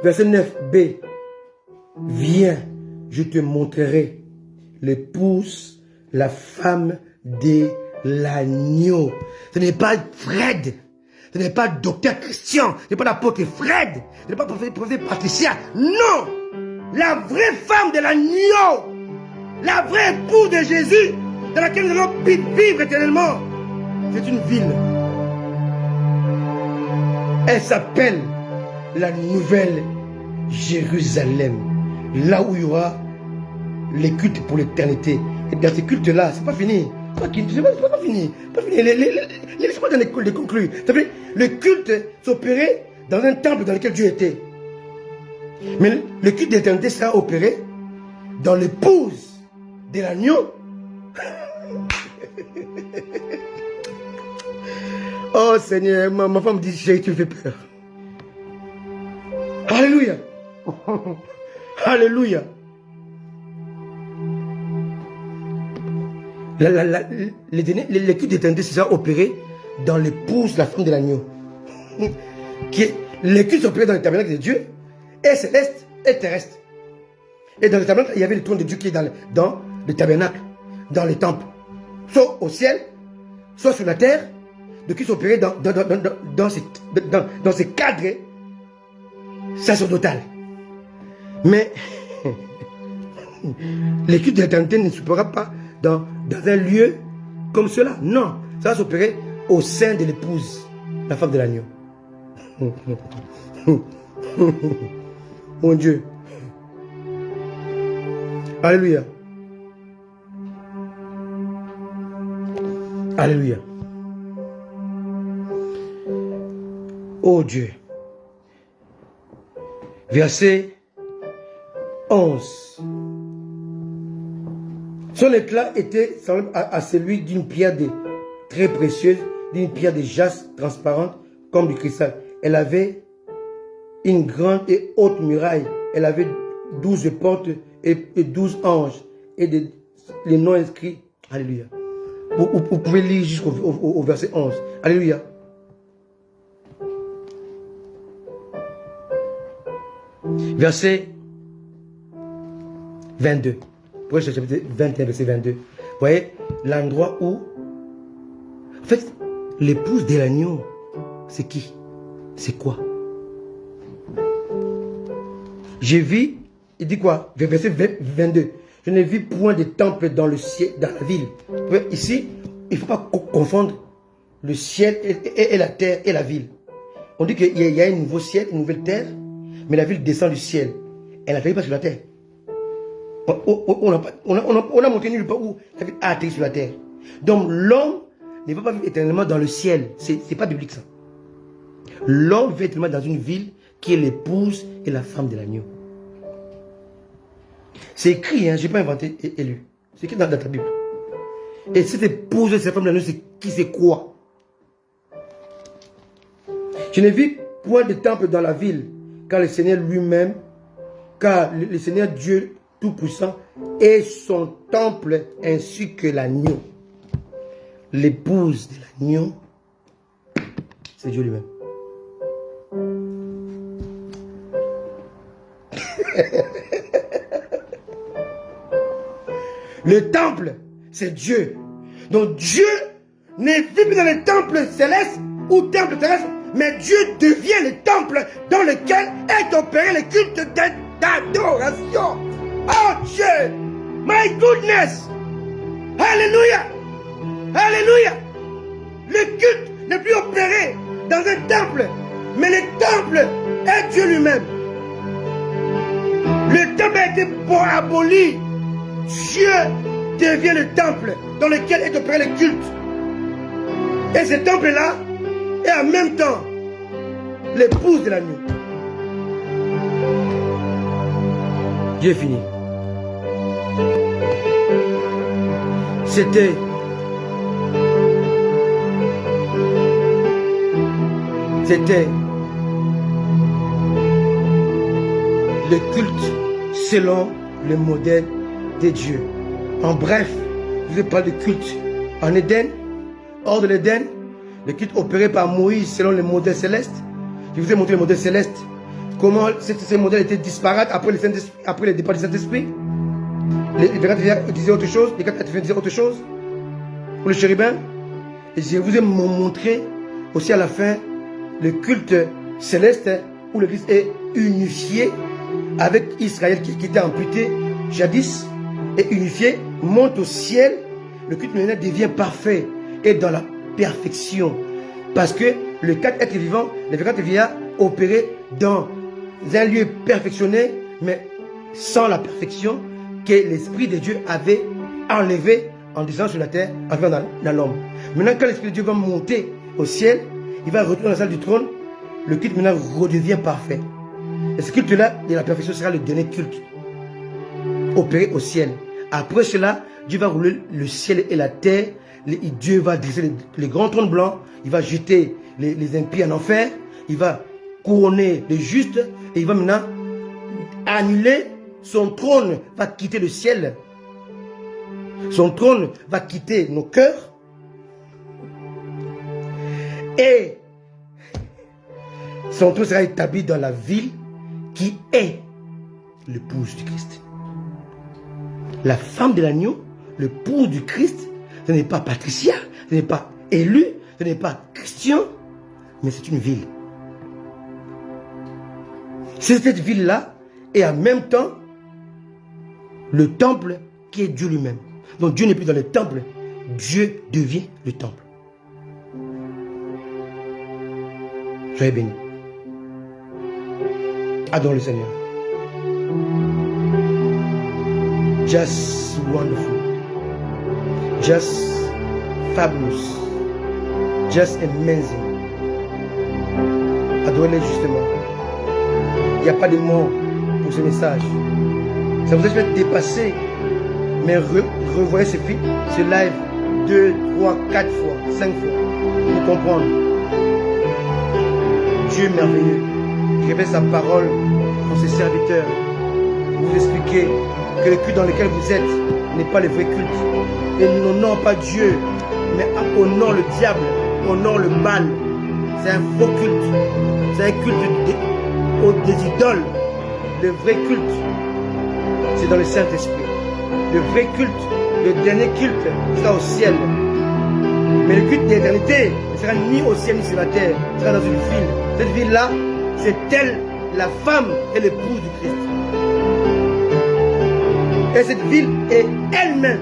Verset 9b. Viens, je te montrerai l'épouse, la femme de l'agneau. Ce n'est pas Fred. Ce n'est pas docteur Christian. Ce n'est pas l'apôtre Fred. Ce n'est pas prophète Patricia. Non. La vraie femme de l'agneau. La vraie épouse de Jésus. Dans laquelle nous allons vivre éternellement. C'est une ville. Elle s'appelle la Nouvelle Jérusalem. Là où il y aura les cultes pour l'éternité. Et dans ces cultes-là, c'est pas fini. C'est pas fini. Pas fini. Laissez-moi donner les conclure. Le culte s'opérait dans un temple dans lequel Dieu était. Mais le culte d'éternité sera opéré dans l'épouse de l'agneau. Oh Seigneur, ma femme dit, chérie, tu me fais peur. Alléluia. Alléluia. Le culte d'éternité sera opéré dans l'épouse, la femme de l'agneau. Le culte s'opérait dans le tabernacle de Dieu, et céleste et terrestre. Et dans le tabernacle, il y avait le trône de Dieu qui est dans le tabernacle, dans les temples. Soit au ciel, soit sur la terre, de qui s'opérait dans ces cadres sacerdotales. Mais le culte de l'éternité ne s'opérera pas dans un lieu comme cela. Non, ça va s'opérer au sein de l'épouse, la femme de l'agneau. Mon Dieu. Alléluia. Alléluia. Oh Dieu. Verset 11. Son éclat était semblable à celui d'une pierre très précieuse, d'une pierre de jaspe transparente comme du cristal. Elle avait une grande et haute muraille. Elle avait 12 portes et 12 anges. Et les noms inscrits. Alléluia. Vous pouvez lire jusqu'au verset 11. Alléluia. Verset 22. Pourquoi je chapitre 21, verset 22. Vous voyez l'endroit où... En fait, l'épouse de l'agneau, c'est qui? C'est quoi? J'ai vu, il dit quoi? Verset 22. Je ne vis point de temple dans le ciel, dans la ville. Ici, il ne faut pas confondre le ciel et la terre et la ville. On dit qu'il y a un nouveau ciel, une nouvelle terre, mais la ville descend du ciel. Elle n'atterrit pas sur la terre. On a montré nulle part où la ville a atterri sur la terre. Donc l'homme ne va pas vivre éternellement dans le ciel. C'est pas biblique ça. L'homme vit éternellement dans une ville qui est l'épouse et la femme de l'agneau. C'est écrit, hein, je n'ai pas inventé et lu. C'est écrit dans ta Bible. Et cette épouse de cette femme de l'agneau, c'est quoi? Je ne vis point de temple dans la ville, car le Seigneur lui-même, car le Seigneur Dieu Tout-Puissant est son temple ainsi que l'agneau. L'épouse de l'agneau, c'est Dieu lui-même. Le temple, c'est Dieu. Donc Dieu ne vit plus dans le temple céleste ou temple terrestre, mais Dieu devient le temple dans lequel est opéré le culte d'adoration. Oh Dieu! My goodness! Alléluia! Alléluia! Le culte n'est plus opéré dans un temple, mais le temple est Dieu lui-même. Le temple a été aboli. Dieu devient le temple dans lequel est opéré le culte. Et ce temple-là est en même temps l'épouse de l'agneau. Dieu est fini. C'était le culte selon le modèle de Dieu. En bref, je vous parle de culte en Éden, hors de l'Éden, le culte opéré par Moïse selon le modèle céleste. Je vous ai montré le modèle céleste, comment ces modèles étaient disparates après le départ du Saint-Esprit. Les 24 disaient autre chose, les 4 disaient autre chose pour le chérubin. Et je vous ai montré aussi à la fin le culte céleste où l'Église est unifiée avec Israël qui était amputé jadis et unifié, monte au ciel. Le culte millénaire devient parfait et dans la perfection. Parce que le 4 êtres vivants, les 24 vieillards opéraient dans un lieu perfectionné, mais sans la perfection que l'Esprit de Dieu avait enlevé en descendant sur la terre, en venant dans l'homme. Maintenant, quand l'Esprit de Dieu va monter au ciel, il va retourner dans la salle du trône, le culte maintenant redevient parfait. Et ce culte-là, de la perfection, sera le dernier culte opéré au ciel. Après cela, Dieu va rouler le ciel et la terre. Dieu va dresser les grands trônes blancs. Il va jeter les impies en enfer. Il va couronner les justes. Et il va maintenant annuler. Son trône va quitter le ciel. Son trône va quitter nos cœurs. Et son trône sera établi dans la ville qui est l'épouse du Christ. La femme de l'agneau, l'épouse du Christ, ce n'est pas Patricia, ce n'est pas élu, ce n'est pas Christian, mais c'est une ville. C'est cette ville-là et en même temps le temple qui est Dieu lui-même. Donc Dieu n'est plus dans le temple, Dieu devient le temple. Soyez bénis. Adore le Seigneur. Just wonderful. Just fabulous. Just amazing. Adorez-les justement. Il n'y a pas de mots pour ce message. Ça vous a fait dépasser. Mais revoyez ce live 2, 3, 4 fois, 5 fois. Pour comprendre. Dieu merveilleux. Qui révèle sa parole pour ses serviteurs. Pour vous expliquer que le culte dans lequel vous êtes n'est pas le vrai culte. Et nous n'honorons pas Dieu, mais honorons le diable, honorons le mal. C'est un faux culte. C'est un culte des idoles. Le vrai culte, c'est dans le Saint-Esprit. Le vrai culte, le dernier culte, sera au ciel. Mais le culte d'éternité ne sera ni au ciel ni sur la terre. Il sera dans une ville. Cette ville-là, c'est elle, la femme et l'épouse du Christ. Et cette ville est elle-même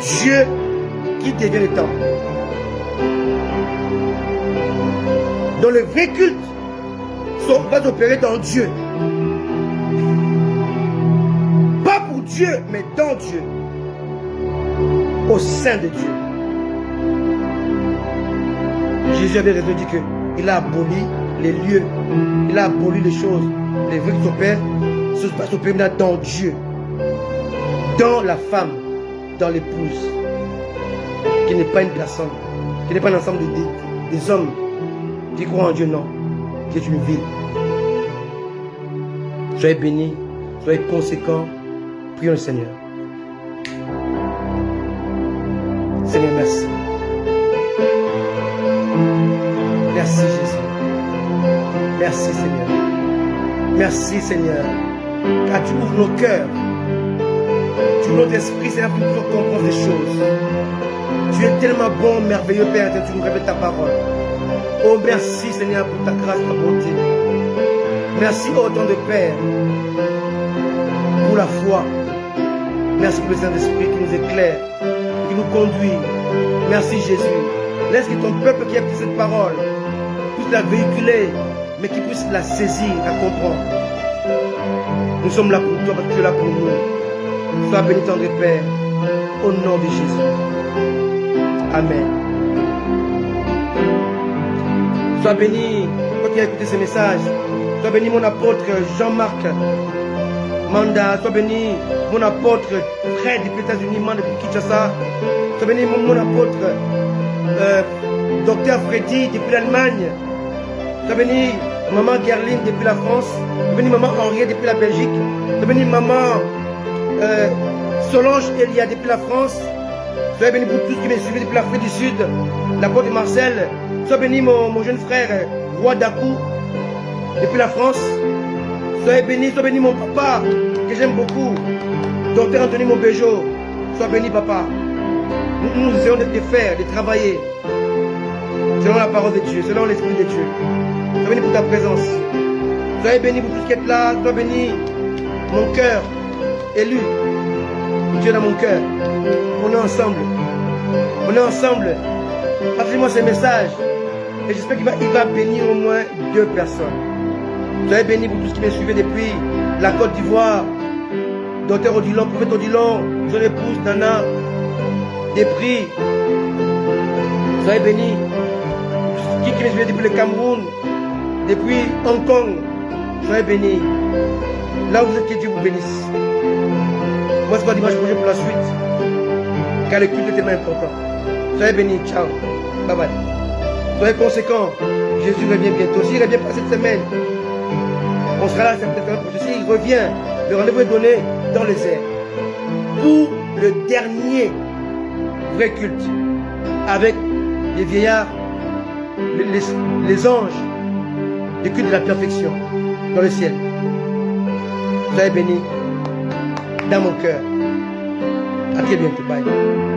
Dieu qui devient le temple. Donc le vrai culte va s'opérer dans Dieu. Pas pour Dieu, mais dans Dieu. Au sein de Dieu. Jésus avait raison de dire qu'il a aboli les lieux. Il a aboli les choses. Les vrais qui s'opèrent, se passent opérer dans Dieu. Dans la femme, dans l'épouse. qui n'est pas une personne, qui n'est pas un ensemble des hommes qui croient en Dieu, non, qui est une ville. Soyez bénis, soyez conséquents, prions le Seigneur. Seigneur, merci. Merci Jésus. Merci Seigneur. Merci Seigneur. Car tu ouvres nos cœurs. Tu ouvres notre esprit, Seigneur, pour nous comprendre des choses. Tu es tellement bon, merveilleux Père, tu nous révèles ta parole. Oh, merci Seigneur pour ta grâce, ta bonté. Merci autant de Père pour la foi. Merci pour le Saint-Esprit qui nous éclaire, qui nous conduit. Merci Jésus. Laisse que ton peuple qui a pris cette parole puisse la véhiculer, mais qui puisse la saisir, la comprendre. Nous sommes là pour toi parce que tu es là pour nous. Sois béni, tendre Père, au nom de Jésus. Amen. Sois béni, toi qui as écouté ce message. Sois béni mon apôtre Jean-Marc Manda. Sois béni mon apôtre Fred depuis les États-Unis, depuis Kinshasa. Sois béni mon apôtre Docteur Freddy depuis l'Allemagne. Sois béni maman Gerline depuis la France. Sois béni maman Henriette depuis la Belgique. Sois béni maman Solange Elia depuis la France. Sois béni pour tous qui m'ont suivi depuis l'Afrique du Sud, l'apôtre de Marcel. Sois béni mon jeune frère Roi Dakou depuis la France. Sois béni mon papa que j'aime beaucoup, Docteur Anthony Mobejo. Sois béni papa. Nous essayons de faire, de travailler selon la parole de Dieu, selon l'Esprit de Dieu. Sois béni pour ta présence. Sois béni pour tout ce qui est là. Sois béni mon cœur élu. Tu es dans mon cœur. On est ensemble. On est ensemble. Partagez-moi ce message. Et j'espère qu'il va bénir au moins 2 personnes. Soyez bénis pour tout ce qui m'a suivi depuis la Côte d'Ivoire. Docteur Odilon, prophète Odilon, son épouse Nana, des prix. Soyez bénis. Qui m'a suivi depuis le Cameroun, depuis Hong Kong. Soyez bénis. Là où vous êtes, que Dieu vous bénisse. Moi, c'est pas dimanche prochain pour la suite. Car le culte est tellement important. Soyez bénis. Ciao. Bye bye. Soyez conséquents. Jésus revient bientôt. S'il revient pas cette semaine, on sera là cette semaine prochaine. S'il revient, le rendez-vous est donné dans les airs. Pour le dernier vrai culte. Avec les vieillards, les anges, le culte de la perfection dans le ciel. Soyez bénis dans mon cœur. À très bientôt. Bye.